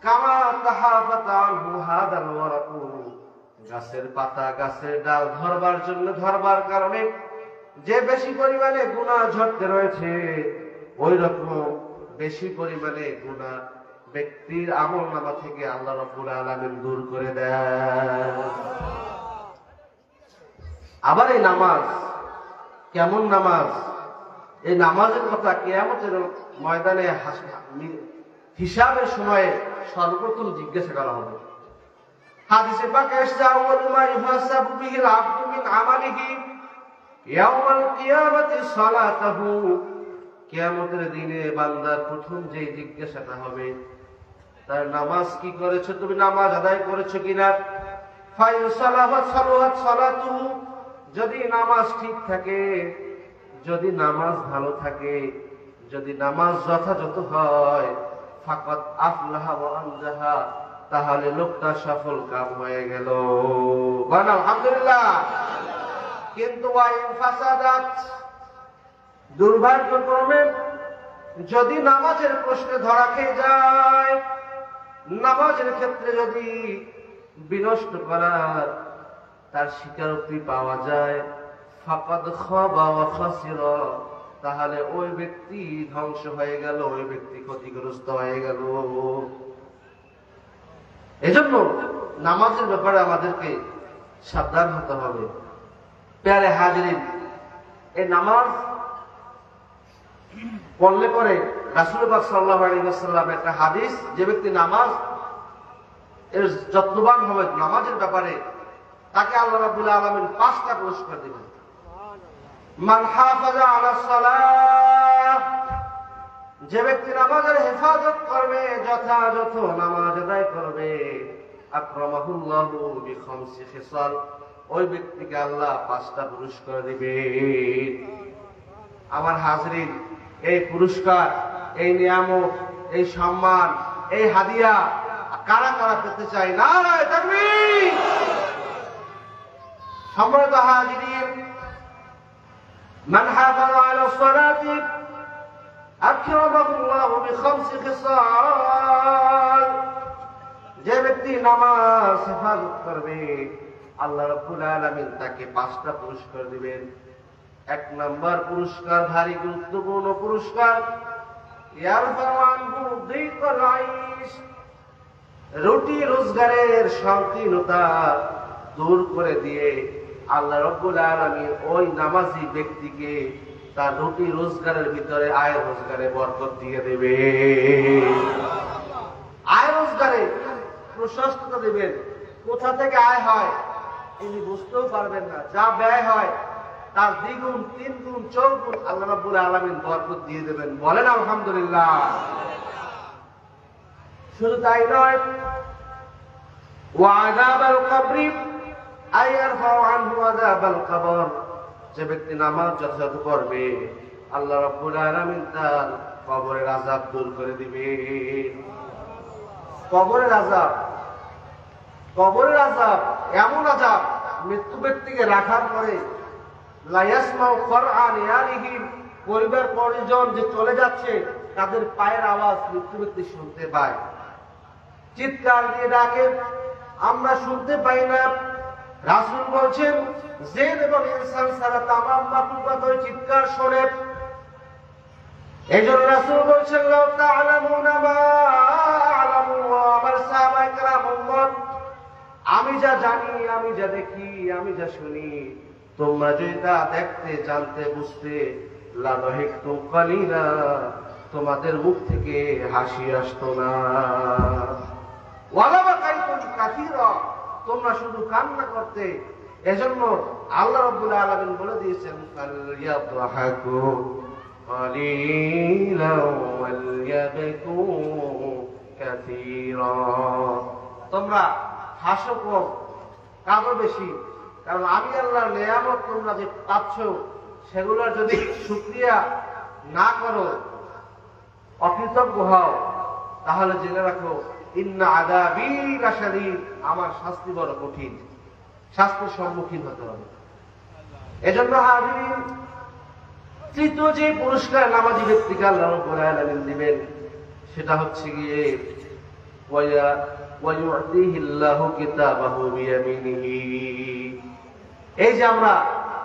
কামা তাহাফাতা আনহু হাদাল ওয়ারাকু। গাছের পাতা, গাছের ডাল ধরবার জন্য, ধরবার কারণে যে বেশি পরিমাণে গুনাহ ঝরতে রয়েছে, ওই রকম বেশি পরিমাণে গুনাহ ব্যক্তির আমলনামা থেকে আল্লাহ রাব্বুল আলামিন দূর করে দেন। আবার এই নামাজ কেমন নামাজ? এই নামাজের কথা কিয়ামতের ময়দানে হিসাবের সময়ে সর্বপ্রথম জিজ্ঞাসা করা হবে। হাদিসে পাকে এসেছে আউয়ালু মা ইউহাসাবু বিহিল আবদু মিন আমালিহি ইয়াউমাল কিয়ামাতি সালাতুহু। কিয়ামতের দিনে বান্দার প্রথম যে জিজ্ঞাসাটা হবে তার নামাজ কি করেছো, তুমি নামাজ আদায় করেছো কিনা। ফায়ুসালাহাত সালাহাত সালাতুহু, যদি নামাজ ঠিক থাকে, যদি নামাজ ভালো থাকে, যদি নামাজ যথাযথ হয়, ফাকাত আফলাহা ওয়া আনজাহা, তাহলে লোকটা সফল কাম হয়ে গেল। বলেন আলহামদুলিল্লাহ। কিন্তু ওয়াইন ফাসাদাত, দুর্ভাগ্যক্রমে যদি নামাজের প্রশ্নে ধরা খেয়ে যায়, নামাজের ক্ষেত্রে যদি বিনষ্ট করার তার স্বীকারোক্তি পাওয়া যায়, ফাকাদ খাবা ওয়া খাসিরা, তাহলে ওই ব্যক্তি ধ্বংস হয়ে গেল, ওই ব্যক্তি ক্ষতিগ্রস্ত হয়ে গেল। এজন্য নামাজের ব্যাপারে আমাদেরকে সাবধান হতে হবে। প্যারে হাজিরিন, এই নামাজ পড়লে পরে রাসূল পাক সাল্লাল্লাহু আলাইহি ওয়াসাল্লাম একটা হাদিস, যে ব্যক্তি নামাজ এর যত্নবান হবে নামাজের ব্যাপারে, তাকে আল্লাহ রাব্বুল আলামিন 5টা পুরস্কার দিবেন। মান হাফাজা আলাস সালাহ, যে ব্যক্তি নামাজের হেফাজত করবে, যথাযথ নামাজ আদায় করবে, আকরামাহুল্লাহু বিখামসি খিসাল, ওই ব্যক্তিকে আল্লাহ 5টা পুরস্কার দিবে। আমার হাজরিন, এই পুরস্কার, এই নিয়ামত, এই সম্মান, এই হাদিয়া কারা কারা পেতে চাই? নারায়ে তাকবীর। সম্মানিত হাজিরিন, মান হাফাযা আলা সালাতি আকরামাহুল্লাহু বিখামসি খিসাল, যে ব্যক্তি নামাজ হেফাজত করবে আল্লাহ রাব্বুল আলামিন তাকে 5টা পুরস্কার দিবেন। 1 নম্বর পুরস্কার, ভারী গুরুত্বপূর্ণ পুরস্কার, ইয়ারফাউ আনহু যিকাল আইশ, রুটি রোজগারের সংকীর্ণতা দূর করে দিয়ে আল্লাহ রাব্বুল আলামিন ওই নামাজি ব্যক্তিকে তার রুটি রোজগারের ভিতরে আয় রোজগারে বরকত দিয়ে দেবে। আয় রোজগারে প্রশস্ততা দেবেন। কোথা থেকে আয় হয় তিনি বুঝতেও পারবেন না, যা ব্যয় হয় তার 2 গুণ 3 গুণ 4 গুণ আল্লাহ রাব্বুল আলামিন বরকত দিয়ে দেবেন। বলেন আলহামদুলিল্লাহ। শুধু তাই নয়, ওয়াযাবাল কবরি আই ইয়ারফাউ আনহু আযাবাল কবর, যে ব্যক্তি নামাজ যথাযথ পড়বে আল্লাহ রাব্বুল আলামিন তার কবরের আযাব দূর করে দিবে। কবরের আযাব, কবরের আযাব এমন আযাব, মৃত্যু ব্যক্তিকে রাখার পরে লা ইয়াসমাউ খরআন ইয়ালিহিম, পরিবার পরিজন যে চলে যাচ্ছে তাদের পায়ের আওয়াজ মৃত্যু ব্যক্তি শুনতে পায়, চিৎকার দিয়ে ডাকে, আমরা শুনতে পাই না। রাসূল বলছেন জিন এবং ইনসান ছাড়া তামাম মাখলুকাত ওই চিৎকার শোনে। এইজন্য রাসূল বলছেন লাউ তা'লামুনা মা আ'লামু, আমার সাহাবায়ে কেরাম উম্মত, আমি যা জানি, আমি যা দেখি, আমি যা শুনি, তোমরা যদি তা দেখতে, জানতে, বুঝতে, লা দাহিকতুম কালিলা, তোমাদের মুখ থেকে হাসি আসতো না, ওয়ালা বাকাইতুম কাসীরা, তোমরা শুধু কান্না করতে। এজন্য আল্লাহ রাব্বুল আলামিন বলে দিয়েছেন ফালইয়াদহাকু কালিলান ওয়ালইয়াবকু কাসীরা, তোমরা হাসো কম, কাঁদো বেশি, কারণ আমি আল্লাহর নিয়ামত তোমরা যে পাচ্ছ সেগুলোর যদি শুকরিয়া না করো, অকৃতজ্ঞ হও, তাহলে জেনে রাখো ইন্না আযাবী লাশাদীদ, আমার শাস্তি বড় কঠিন, শাস্তির সম্মুখীন হতে হবে। এজন্য হাজিরিন, তৃতীয় যে পুরস্কার নামাজি ব্যক্তিকে আল্লাহ রাব্বুল আলামিন দিবেন সেটা হচ্ছে গিয়ে ওয়ায়ু'তিহিল্লাহু কিতাবাহু বিয়ামিনিহি। এই যে আমরা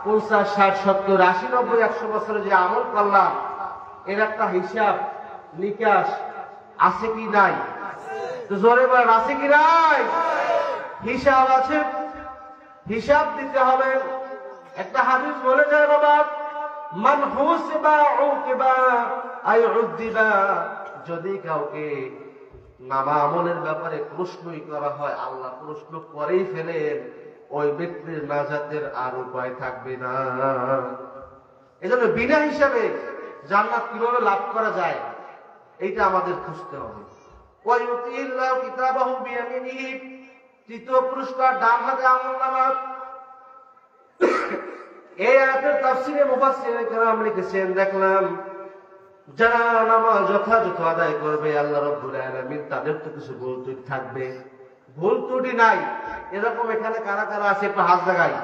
50, 60, 70, 80, 90, 100 বছরে যে আমল করলাম, এর একটা হিসাব নিকাশ আছে কি নাই? তো জোরে বলেন, আছে কি নাই? হিসাব আছে, হিসাব দিতে হবে। একটা হাদিস বলে যায় বাবা, মান হুসিবা উকিবা আই উযিবা, যদি কাউকে নামা আমলের ব্যাপারে প্রশ্নই করা হয়, আল্লাহ প্রশ্ন করেই ফেলেন, ওই ব্যক্তির নাজাতের আর উপায় থাকবে না। এজন্য বিনা হিসাবে জান্নাত কিভাবে লাভ করা যায় এইটা আমাদের খুঁজতে হবে। ওয়ায়ুতিল্লাহু কিতাবাহু বিয়ামিনিহি, তৃতীয় পুরস্কার ডান হাতে আমলনামা। এই আয়াতের তাফসীরে মুফাসসিরিনে কেরাম লিখেছেন, দেখলাম যারা নামাজ যথাযথ আদায় করবে আল্লাহ রাব্বুল আলামিন তাদের তো কিছু ভুল ত্রুটি থাকবে, ভুল ত্রুটি নাই এরকম এখানে কারা কারা আছে একটু হাত জাগাই।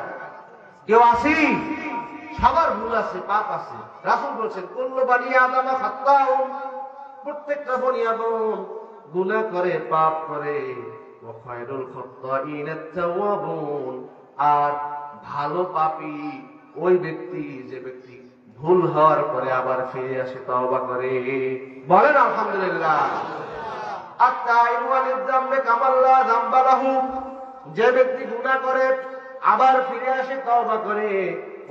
কেউ আছি? সবার ভুল আছে, পাপ আছে। রাসূল বলেছেন কুল্লু বানি আদম খাত্তাউন, প্রত্যেকটা বনি আদম গুনাহ করে, পাপ করে। ওয়া খায়রুল খাত্তাইন আত-তাওয়াবুন, আর ভালো পাপী ওই ব্যক্তি যে ব্যক্তি ভুল হওয়ার পরে আবার ফিরে আসে, তওবা করে। বলেন আলহামদুলিল্লাহ। আত-তাইবু আলিয-যামবি কামাল্লা যামবা লাহু, যে ব্যক্তি গুনাহ করে আবার ফিরে আসে, তওবা করে,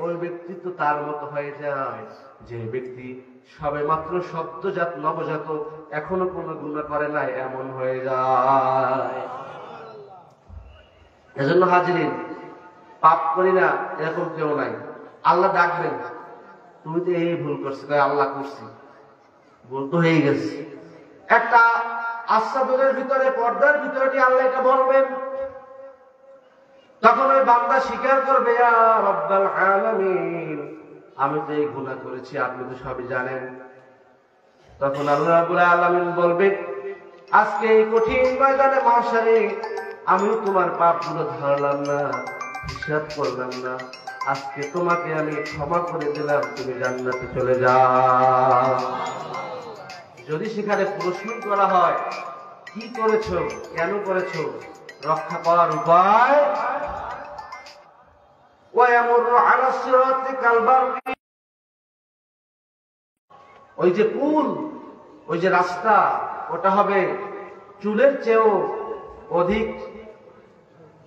ওই ব্যক্তি তো তার মতো হয়ে যায় যে ব্যক্তি সবেমাত্র সদ্যজাত নবজাতক, এখনো কোনো গুনাহ করে নাই, এমন হয়ে যায়। এজন্য হাজিরিন, পাপ করি না এরকম কেউ নাই। আল্লাহ ডাকবেন, তুমি তো এই ভুল করছো, আল্লাহ করছি, ভুল তো হয়ে গেছে। একটা আচ্ছাদনের ভিতরে, পর্দার ভিতরে আল্লাহ এটা বলবেন, তখন ওই বান্দা স্বীকার করবে, ইয়া রাব্বাল আলামিন, আমি তো এই গুনাহ করেছি, আপনি তো সবই জানেন। তখন আল্লাহ রাব্বুল আলামিন বলবে, আজকে এই কঠিন ময়দানে মাহশারে আমি তোমার পাপগুলো ধরলাম না, হিসাব করলাম না, আজকে তোমাকে আমি ক্ষমা করে দিলাম, তুমি জান্নাতে চলে যাও। যদি সেখানে প্রশ্ন করা হয় কি করেছো, কেন করেছো, রক্ষা করার উপায় ওই যে পুল, ওই যে রাস্তা, ওটা হবে চুলের চেয়েও অধিক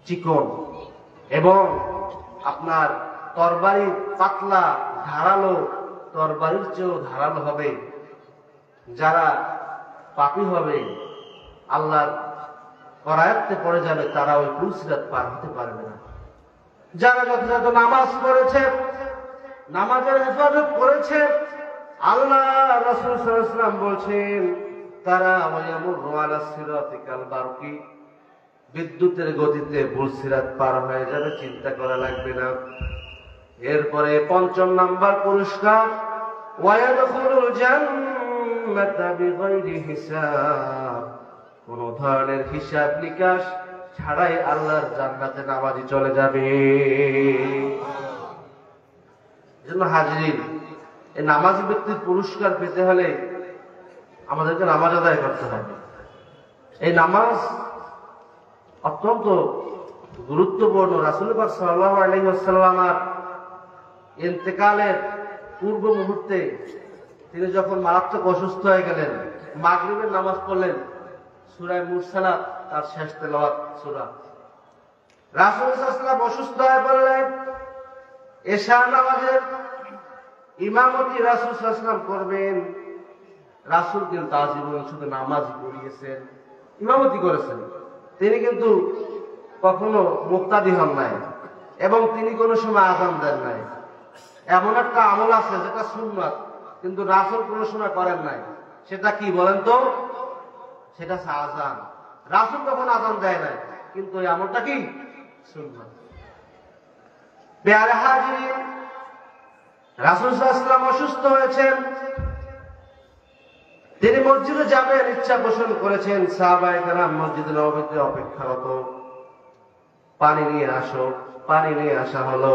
চিকন এবং আপনার তরবারির পাতলা ধারালো, তরবারির চেয়েও ধারালো হবে। যারা পাপী হবে, আল্লাহর করায়ত্তে পড়ে যাবে, তারা ওই পুল সিরাত পার হতে পারবে না। যারা যথাযথ নামাজ পড়েছে, নামাজের হেফাজত করেছে, আল্লাহ রাসূল সাল্লাল্লাহু আলাইহি ওয়াসাল্লাম বলছেন তারা ওয়ায়ামুরু আলা সিরাতি কাল বারকি, বিদ্যুতের গতিতে পুল সিরাত পার হয়ে যাবে, চিন্তা করা লাগবে না। এরপরে ৫ম নাম্বার পুরস্কার, ওয়ায়াদখুলুল জান্নাতা বিগাইরি হিসাব, কোন ধরনের হিসাব নিকাশ ছাড়াই আল্লাহর জান্নাতে নামাজি চলে যাবে। এজন্য হাজিরিন, এই নামাজি ব্যক্তির পুরস্কার পেতে হলে আমাদেরকে নামাজ আদায় করতে হবে। এই নামাজ অত্যন্ত গুরুত্বপূর্ণ। রাসূল পাক সাল্লাল্লাহু আলাইহি ওয়াসাল্লামের ইন্তেকালের পূর্ব মুহূর্তে তিনি যখন মারাত্মক অসুস্থ হয়ে গেলেন, মাগরিবের নামাজ পড়লেন, সূরা মুরসালাত তার শেষ তেলাওয়াত সূরা। রাসূল সাল্লাল্লাহু আলাইহি ওয়াসাল্লাম অসুস্থ হয়ে পড়লেন, এশা নামাজের ইমামতি রাসূল সাল্লাল্লাহু আলাইহি ওয়াসাল্লাম করবেন। রাসূল কিন্তু আজীবন শুধু নামাজ পড়িয়েছেন, ইমামতি করেছেন, তিনি কিন্তু কখনো মুক্তাদি হন নাই এবং তিনি কোনো সময় আযান দেন নাই। এমন একটা আমল আছে যেটা সুন্নাত, কিন্তু রাসূল কোনো সময় করেন নাই। সেটা কি বলেন তো? সেটা আযান। রাসূল তখন আযান দেয় নাই, কিন্তু এই আমলটা কি সুন্নাত। প্যারে হাজিরিন, রাসূল সাল্লাল্লাহু আলাইহি ওয়াসাল্লাম অসুস্থ হয়েছেন, তিনি মসজিদে যাবেন ইচ্ছা পোষণ করেছেন। সাহাবায়ে কেরাম মসজিদে নববীতে অপেক্ষারত, পানি নিয়ে আসো, পানি নিয়ে আসা হলো।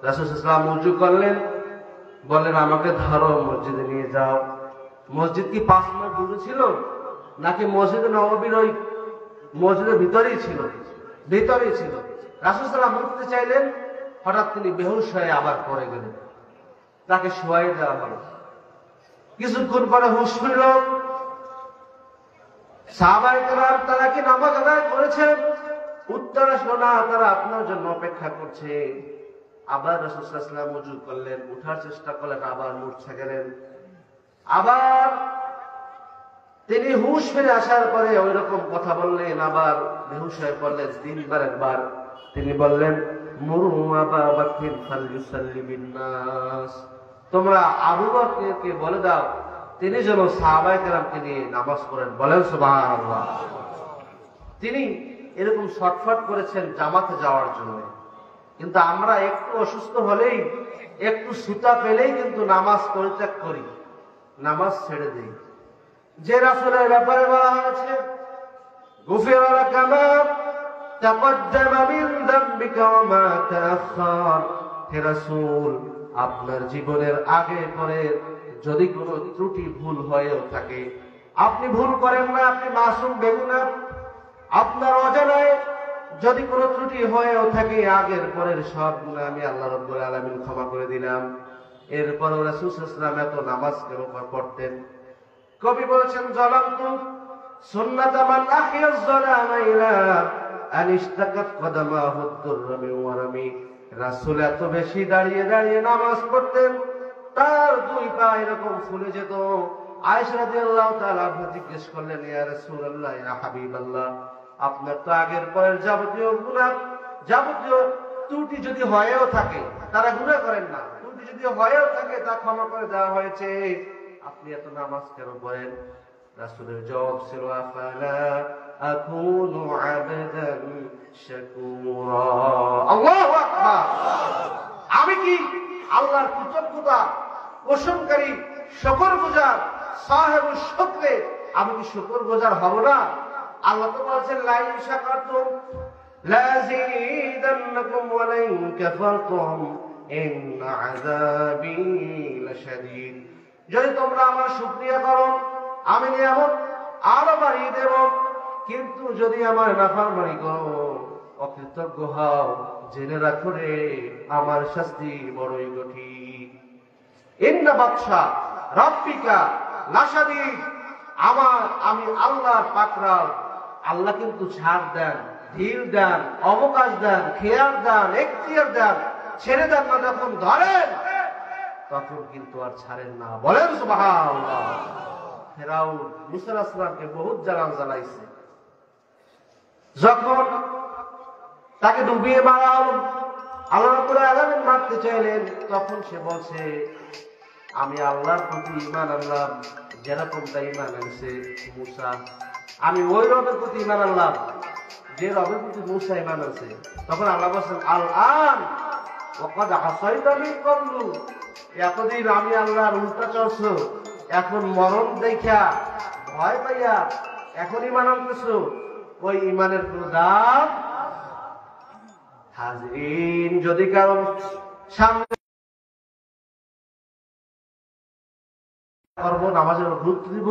রাসূল সাল্লাল্লাহু আলাইহি ওয়াসাল্লাম ওযু করলেন, বললেন আমাকে ধরো, মসজিদে নিয়ে যাও। মসজিদ কি ৫ মাইল দূরে ছিল নাকি মসজিদে নববীর ওই মসজিদের ভিতরেই ছিল? ভিতরেই ছিল। রাসূল সাল্লাল্লাহু আলাইহি ওয়াসাল্লাম উঠতে চাইলেন, হঠাৎ তিনি বেহুশ হয়ে আবার পড়ে গেলেন। তাকে শোয়াই দেওয়া হলো। কিছুক্ষণ পরে হুঁশ ফিরল। সাহাবায়ে কেরাম তারা কি নামাজ আদায় করেছেন? উত্তর আসলো না, তারা আপনার জন্য অপেক্ষা করছে। আবার রাসূল সাল্লাল্লাহু আলাইহি ওয়াসাল্লাম ওযু করলেন, উঠার চেষ্টা করলেন, আবার মূর্ছা গেলেন। আবার তিনি হুঁশ ফিরে আসার পরে ওই রকম কথা বললেন, আবার বেহুশ হয়ে পড়লেন। ৩ বার তিনি বললেন, মুরু আবা বাকরিন ফালইউসাল্লি বিন-নাস, তোমরা আবু বকরকে বলে দাও তিনি যেন সাহাবায়ে কেরামকে নিয়ে নামাজ পড়েন। বলেন সুবহানাল্লাহ। তিনি এরকম শর্টফট করেছেন জামাতে যাওয়ার জন্য, কিন্তু আমরা একটু অসুস্থ হলেই, একটু সুতা পেলেই কিন্তু নামাজ পরিত্যাগ করি, নামাজ ছেড়ে দিই। যে রাসূলের ব্যাপারে বলা হয়েছে, গুফিরা লাকা মা তাকদ্দামা মিন যামবিকা ওয়া মা তাআখার, হে রাসূল আপনার জীবনের আগে পরে যদি কোনো ত্রুটি ভুল হয়েও থাকে, আপনি ভুল করেন না, আপনি মাসুম বেগুনা, আপনার অজানায় যদি কোনো ত্রুটি হয়েও থাকে, আগের পরের সব গুনাহ আমি আল্লাহ রাব্বুল আলামিন ক্ষমা করে দিলাম। এরপরও রাসূল সাল্লাল্লাহু আলাইহি ওয়াসাল্লাম এত নামাজ কেন পড়তেন? কবি বলেছেন, জালামতু সুন্নাতা মান আখিয়া যালামা ইলা আনিশতাকাত কদামাহু দুররামি ওয়ারামি, রাসূল এত বেশি দাঁড়িয়ে দাঁড়িয়ে নামাজ পড়তেন, তার 2 পা এরকম ফুলে যেত। আয়েশা রাদিয়াল্লাহু তাআলা আনহা জিজ্ঞেস করলেন, ইয়া রাসূলুল্লাহ, ইয়া হাবিবাল্লাহ, আপনার তো আগের পরের যাবতীয় গুনাহ, যাবতীয় ত্রুটি যদি হয়েও থাকে, তারা গুনাহ করেন না, ত্রুটি যদি হয়েও থাকে তা ক্ষমা করে দেওয়া হয়েছে, আপনি এত নামাজ কেন পড়েন? রাসূলের জবাব ছিল, আফালা আকুনু আবদান শাকুরা। আল্লাহু আকবার। আমি কি আল্লাহর কৃতজ্ঞতা পোষণকারী, শুকরগুজার, সাহেবুশ শুকরে, আমি কি শুকরগুজার হব না? আল্লাহ তো বলেছেন, লা ইন শাকারতুম লাযীদান্নাকুম ওয়া লা ইন কাফারতুম ইন্না আযাবী লাশাদীদ। যদি তোমরা আমার শুকরিয়া করো আমি নিয়ামত আরো বাড়িয়ে দেব, কিন্তু যদি আমার নাফরমানি করো, অকৃতজ্ঞ হও, জেনে রাখো রে আমার শাস্তি বড়ই কঠিন। ইন্না বাদশা রাব্বিকা লাশাদীদ, আমি আল্লাহর পাকড়াও। আল্লাহ কিন্তু ছাড় দেন, ঢিল দেন, অবকাশ দেন, খেয়াল দেন, এখতিয়ার দেন, ছেড়ে দেন না। যখন ধরেন তখন কিন্তু আর ছাড়েন না। বলেন সুবহানাল্লাহ। ফেরাউন মুসা আলাইহিস সালামকে বহুত জ্বালান জ্বালাইছে। যখন তাকে ডুবিয়ে মারা হলো, আল্লাহ রাব্বুল আলামিন মারতে চাইলেন, তখন সে বলছে আমি আল্লাহর প্রতি ঈমান আনলাম যেরকমটা ঈমান আনছে মুসা। আমি ওই রবের প্রতি ঈমান আনলাম যে রবের প্রতি মুসা ঈমান আনছে। তখন আল্লাহ বলছেন আল আন ওয়াকাদ আসাইতা মিন ক্বাবলু, এতদিন আমি আল্লাহর উল্টা চলছো, এখন মরণ দেখা ভয় পাইয়া এখন ঈমান আনতেছো, ওই ঈমানের কোনো দাম। হাজরিন, যদি কারো সামনে করবো, নামাজের গুরুত্ব দিব,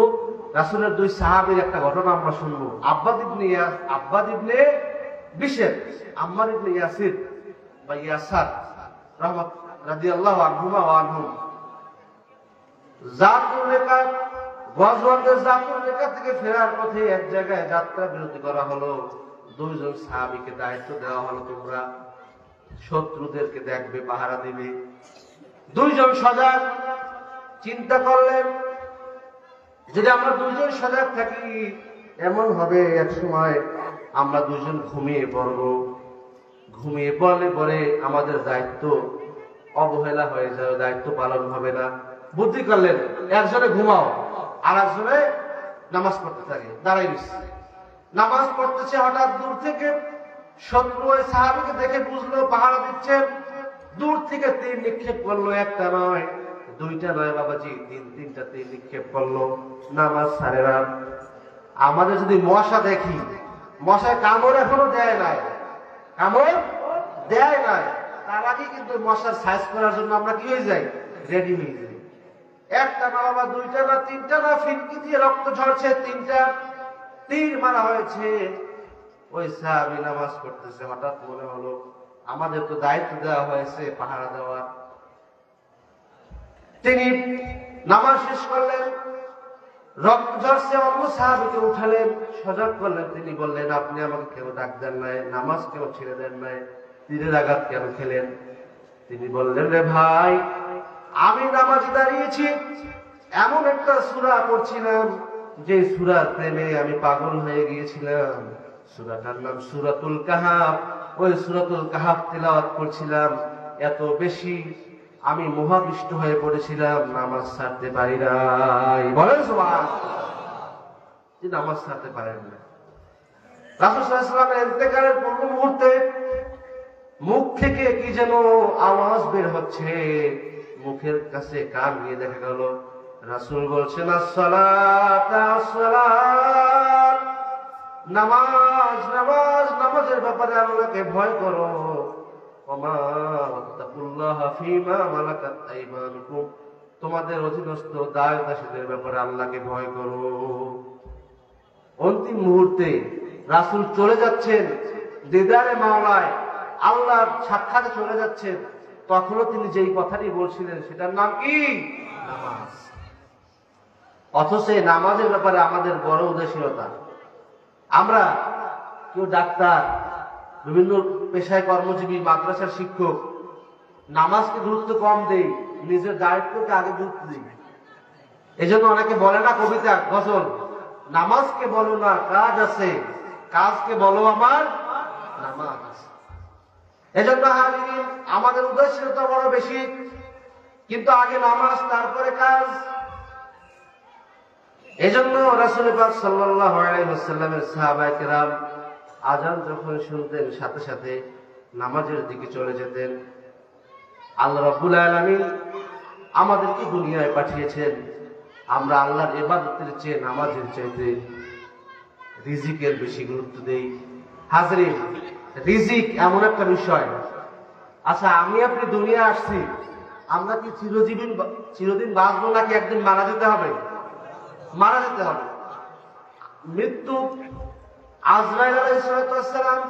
রাসূলের দুই সাহাবীর একটা ঘটনা আমরা শুনবো। আব্বাদ ইবনে বিশর, আম্মার ইবনে ইয়াসির বা ইয়াসার রাদিয়াল্লাহু আনহুমা ওয়া আনহুম, জাতুল রিকাত গজওয়াতে জাতুল রিকাত থেকে ফেরার পথে এক জায়গায় যাত্রা বিরতি করা হলো। দুইজন সাহাবীকে দায়িত্ব দেওয়া হলো, তোমরা শত্রুদেরকে দেখবে, পাহারা দিবে। দুইজন সজাগ। চিন্তা করলেন যদি আমরা দুইজন সজাগ থাকি, এমন হবে এক সময় আমরা দুইজন ঘুমিয়ে পড়ব, ঘুমিয়ে পড়লে পরে আমাদের দায়িত্ব অবহেলা হয়ে যাবে, দায়িত্ব পালন হবে না। বুদ্ধি করলেন একজনে ঘুমাও, আর একজনে নামাজ পড়তে থাকে। দাঁড়াই দিচ্ছে, নামাজ পড়তেছে, হঠাৎ দূর থেকে শত্রু ওই সাহাবীকে দেখে বুঝলো পাহারা দিচ্ছেন। দূর থেকে তীর নিক্ষেপ করলো, একটা নয়, দুইটা নয় বাবাজি, তিনটা তীর নিক্ষেপ করলো। নামাজ ছাড়ে না। আমাদের যদি মশা দেখি, মশায় কামড় এখনো দেয় নাই, কামড় দেয় নাই, তার আগে কিন্তু মশার সাইজ করার জন্য আমরা কি হয়ে যাই, রেডি হয়ে যাই। একটা না বাবা, দুইটা না, তিনটা না, ফিনকি দিয়ে রক্ত ঝরছে, তিনটা তীর মারা হয়েছে। ওই সাহাবী নামাজ পড়তেছে, হঠাৎ মনে হলো আমাদের তো দায়িত্ব দেওয়া হয়েছে পাহারা দেওয়া। তিনি নামাজ শেষ করলেন, রক্ত ঝরছে, অন্য সাহাবীকে উঠালেন, সজাগ করলেন। তিনি বললেন আপনি আমাকে কেন ডাক দেন নাই, নামাজ কেন ছেড়ে দেন নাই, তীরের আঘাত কেন খেলেন? তিনি বললেন রে ভাই, আমি নামাজে দাঁড়িয়েছি, এমন একটা সূরা পড়ছিলাম যে সূরার প্রেমে আমি পাগল হয়ে গিয়েছিলাম। সূরাটার নাম সূরাতুল কাহাফ। ওই সূরাতুল কাহাফ তিলাওয়াত করছিলাম, এত বেশি আমি মোহাবিষ্ট হয়ে পড়েছিলাম, নামাজ ছাড়তে পারি নাই। বলেন সুবহানাল্লাহ। নামাজ ছাড়তে পারেন না। রাসূল সাল্লাল্লাহু আলাইহি ওয়াসাল্লামের ইন্তেকালের পূর্ব মুহূর্তে মুখ থেকে কি যেন আওয়াজ বের হচ্ছে, মুখের কাছে কান নিয়ে দেখা গেল রাসূল বলছেন আসসালাত আসসালাত, নামাজ নামাজ, নামাজের ব্যাপারে আল্লাহকে ভয় করো। ওমা ওয়াত্তাকুল্লাহা ফীমা মালাকাত আইমানুকুম, তোমাদের অধীনস্থ দাস দাসীদের ব্যাপারে আল্লাহকে ভয় করো। অন্তিম মুহূর্তে রাসূল চলে যাচ্ছেন দিদারে মাওলায়, আল্লাহর সাক্ষাতে চলে যাচ্ছেন, তখনও তিনি যেই কথাটি বলছিলেন সেটার নাম কি? নামাজ। অথচ এই নামাজের ব্যাপারে আমাদের বড় উদাসীনতা। আমরা কেউ ডাক্তার, বিভিন্ন পেশায় কর্মজীবী, মাদ্রাসার শিক্ষক, নামাজকে গুরুত্ব কম দেই, নিজের দায়িত্বকে আগে গুরুত্ব দিই। এই জন্য অনেকে বলে না কবিতা, গজল, নামাজকে বলো না কাজ আছে, কাজকে বলো আমার নামাজ আছে। এজন্য আমাদের উদাসীনতা বড় বেশি, কিন্তু আগে নামাজ তারপরে কাজ। এজন্য রাসূল পাক সাল্লাল্লাহু আলাইহি ওয়াসাল্লামের সাহাবায়ে কেরাম আযান যখন শুনতেন সাথে সাথে নামাজের দিকে চলে যেতেন। আল্লাহ রাব্বুল আলামিন আমাদেরকে দুনিয়ায় পাঠিয়েছেন, আমরা আল্লাহর ইবাদতের চেয়ে নামাজের চাইতে রিজিকের বেশি গুরুত্ব দেই। হাজরিন, রিজিক এমন একটা বিষয়, আচ্ছা আমি আপনি দুনিয়া আসছি, আমরা কি চিরদিন বাঁচবো নাকি একদিন মারা যেতে হবে? মারা যেতে হবে। মৃত্যু আজরাইল আলাইহিস সালাম,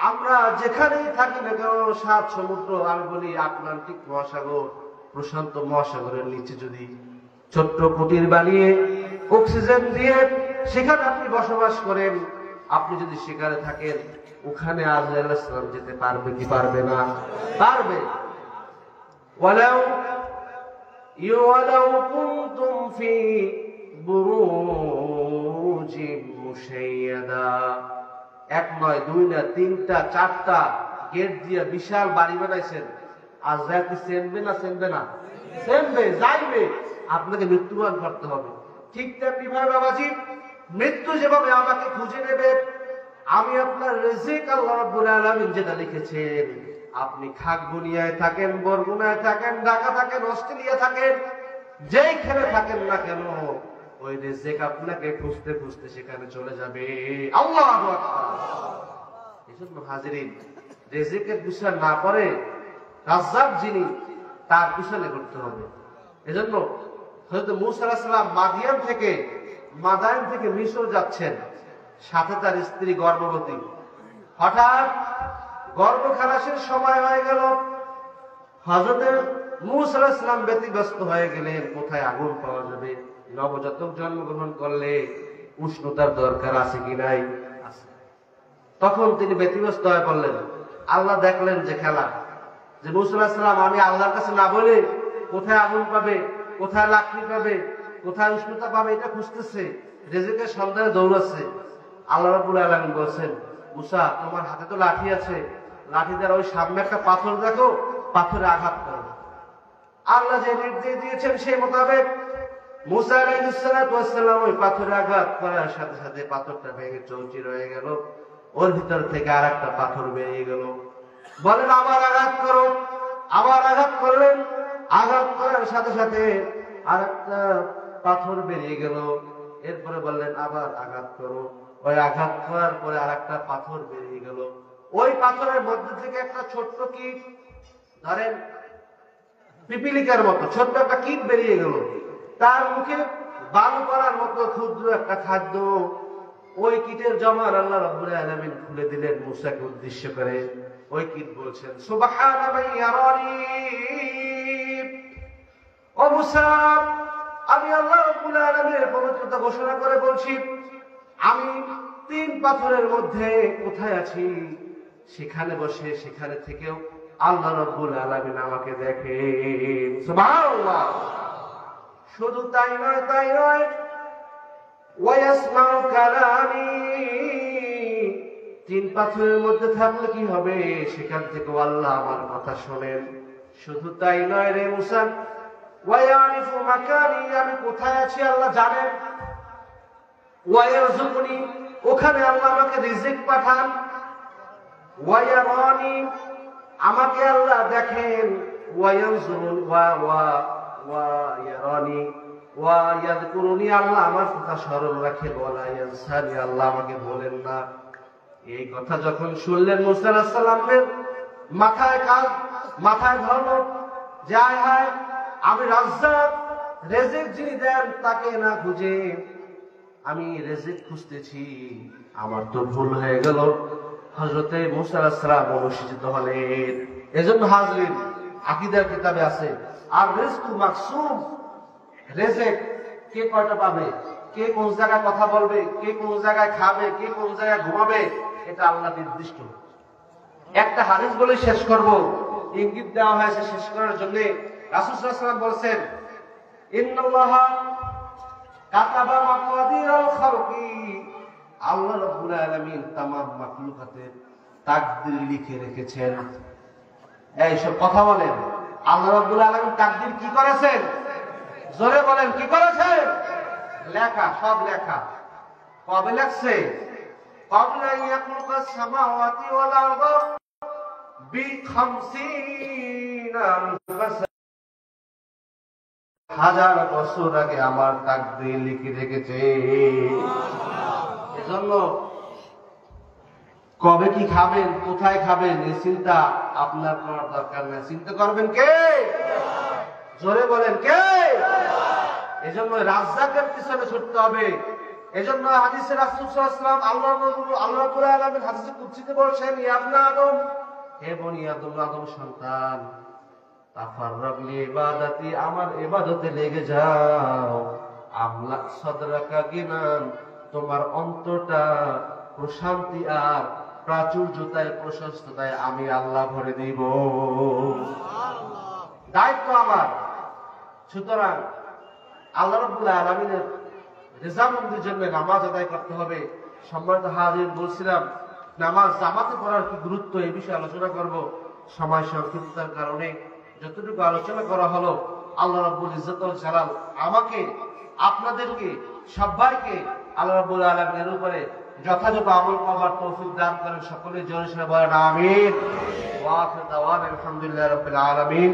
আমরা যেখানেই থাকি না কেন, সাত সমুদ্র, আমি বলি আটলান্টিক মহাসাগর, প্রশান্ত মহাসাগরের নিচে যদি ছোট্ট কুটির বানিয়ে অক্সিজেন দিয়ে সেখানে আপনি বসবাস করেন, আপনি যদি সেখানে থাকেন, ওখানে আজরাইল আলাইহিস সালাম যেতে পারবে কি পারবে না? পারবে। ওয়ালাউ কুনতুম ফি বুরুজিম মুশাইয়াদা, এক নয়, দুই না, তিনটা, চারটা গেট দিয়ে বিশাল বাড়ি বানাইছেন। আজরাইল কি চেনবে না? চেনবে না? চেনবে, যাইবে। আপনাকে মৃত্যুবরণ করতে হবে। ঠিক তেমনি ভাবে বাবাজি, মৃত্যু যেভাবে আমাকে খুঁজে নেবে, আমি আপনার রিজিক আল্লাহ রাব্বুল আলামিন যেটা লিখেছেন, আপনি খাগবুনিয়ায় থাকেন, বরগুনায় থাকেন, ঢাকা থাকেন, অস্ট্রেলিয়া থাকেন, যেইখানে থাকেন না কেন, ওই রিজিক আপনাকে খুঁজতে খুঁজতে সেখানে চলে যাবে। আল্লাহু আকবার। এজন্য হাজিরিন, রিজিকের বিচার না করে রাজ্জাক যিনি, তার পিছনে করতে হবে। এজন্য হযরত মূসা আলাইহিস সালাম মাদায়েন থেকে মিশর যাচ্ছেন, সাথে তার স্ত্রী গর্ভবতী। হঠাৎ গর্ভ খালাসের সময় হয়ে গেল। হযরত মূসা আলাইহিস সালাম ব্যতিব্যস্ত হয়ে গেলেন, কোথায় আগুন পাওয়া যাবে। নবজাতক জন্মগ্রহণ করলে উষ্ণতার দরকার আছে কি নাই? আছে। তখন তিনি ব্যতিব্যস্ত হয়ে পড়লেন। আল্লাহ দেখলেন যে খেলা, যে মূসা আলাইহিস সালাম আমি আল্লাহর কাছে না বলে কোথায় আগুন পাবে, কোথায় লাকড়ি পাবে, কোথায় উষ্ণতা পাবে, এটা খুঁজতেছে, রিজিকের সন্ধানে দৌড়াচ্ছে। আল্লাহ রাব্বুল আলামিন বলছেন, মূসা তোমার হাতে তো লাঠি আছে, লাঠি দ্বারা ওই সামনে একটা পাথর দেখো, পাথরে আঘাত করো। আল্লাহ যে নির্দেশ দিয়েছেন সেই মোতাবেক মূসা আলাইহিস সালাম ওই পাথরে আঘাত করার সাথে সাথে পাথরটা ভেঙে চৌচির হয়ে গেল। ওর ভিতর থেকে আর একটা পাথর বেরিয়ে গেল। বলেন আবার আঘাত করো। আবার আঘাত করলেন, আঘাত করার সাথে সাথে আর একটা পাথর বেরিয়ে গেল। এরপরে বললেন আবার আঘাত করো। ওই আঘাত করার পরে আর একটা পাথর বেরিয়ে গেল। ওই পাথরের মধ্যে থেকে একটা ছোট্ট কীট, ধরেন পিপিলিকার মতো ছোট্ট একটা কীট বেরিয়ে গেল। তার মুখে বালু করার মতো ক্ষুদ্র একটা খাদ্য। ওই কীটের জমার আল্লাহ রাব্বুল আলামিন খুলে দিলেন মূসাকে উদ্দেশ্য করে। ওই কীট বলছেন, সুবহানা মান ইয়ারানি, ও মূসা, আমি আল্লাহ রাব্বুল আলামিনের পবিত্রতা ঘোষণা করে বলছি, আমি তিন পাথরের মধ্যে কোথায় আছি, সেখানে বসে সেখানে থেকেও আল্লাহ রাব্বুল আলামিন আমাকে দেখেন। সুবহানাল্লাহ। শুধু তাই নয়, ওয়ায়াসমাউ কালামি, তিন পাথরের মধ্যে থাকলে কি হবে, সেখান থেকে আল্লাহ আমার কথা শোনেন। শুধু তাই নয় রে মূসা, ওয়ায়ারিফু মাকানি, আমি কোথায় আছি আল্লাহ জানেন। ওয়ায়ারযুকুনি, ওখানে আল্লাহ আমাকে রিজিক পাঠান। ওয়ায়ারানি, আমাকে আল্লাহ দেখেন। ওয়ায়ানজুরুন ওয়ায়ারানি ওয়ায়াযকুরুনি, আল্লাহ আমার কথা স্মরণ রাখে। ওয়ালা ইয়ানসানি, আল্লাহ আমাকে বলেন না। এই কথা যখন শুনলেন মূসা আলাইহিস সালামের মাথায় ধরলো যে আয় হায়, আমি রাজ্জাক, রিজিক যিনি দেন তাকে না খুঁজে আমি রিজিক খুঁজতেছি, আমার তো ভুল হয়ে গেল। হযরতে মূসা আলাইহিস সালাম অনুশোচিত হলেন। এজন্য হাজরিন, আকীদার কিতাবে আছে আর রিজকু মাকসুম, রিজিক কে কয়টা পাবে, কে কোন জায়গায় কথা বলবে, কে কোন জায়গায় খাবে, কে কোন জায়গায় ঘুমাবে, এটা আল্লাহ নির্দিষ্ট। একটা হাদিস বলে শেষ করব, ইঙ্গিত দেওয়া হয়েছে শেষ করার জন্য। রাসূল সাল্লাল্লাহু আলাইহি ওয়াসাল্লাম বলেছেন, ইন্নাল্লাহা কাতাবা মাকাদিরাল খালকি, আল্লাহ রাব্বুল আলামিন তামাম মাখলুকাতের তাকদীর লিখে রেখেছেন। এই সব কথা বলেন, আল্লাহ রাব্বুল আলামিন তাকদীর কি করেছেন? জোরে বলেন, কি করেছেন? লেখা, সব লেখা। কবে লেখছে? ক্বাবলা ইয়াখলুকাস সামাওয়াতি ওয়াল আরদ বি50 হাজার বছর আগে আমার তাকদীর লিখে রেখেছে। এজন্য কবে কি খাবেন, কোথায় খাবেন, এই চিন্তা আপনার করার দরকার নেই। চিন্তা করবেন কে? জোরে বলেন কে? এজন্য রাজ্জাকের পিছনে ছুটতে হবে। এজন্য হাদিসে রাসূল সাল্লাল্লাহু আলাইহি ওয়াসাল্লাম আল্লাহ রাব্বুল আলামিন হাদিসে কুদসিতে বলেছেন, ইয়া ইবনে আদম, হে বনি আদম, আদম সন্তান, তাফাররাগ লি ইবাদাতি, আমার ইবাদতে লেগে যাও। আমলা সাদরাকা গিনান, তোমার অন্তরটা প্রশান্তি আর প্রাচুর্যতায় প্রশস্ততায় আমি আল্লাহ ভরে দিব। দায়িত্ব আমার। সুতরাং আল্লাহ রাব্বুল আলামিনের রেজামন্দির জন্য নামাজ আদায় করতে হবে। সম্মানিত হাজির, বলছিলাম নামাজ জামাতে পড়ার কি গুরুত্ব, এই বিষয়ে আলোচনা করব। সময় সংক্ষিপ্ততার কারণে যতটুকু আলোচনা করা হলো, আল্লাহ রাব্বুল ইজ্জত ওয়াল জালাল আমাকে, আপনাদেরকে, সবাইকে আল্লাহ রাব্বুল আলামিনের উপরে যথাযথ আমল করার তৌফিক দান করেন। সকলে জোরে সোরে বলেন আমিন। ওয়া আখিরু দাওয়ানা আলহামদুলিল্লাহি রাব্বিল আলামিন।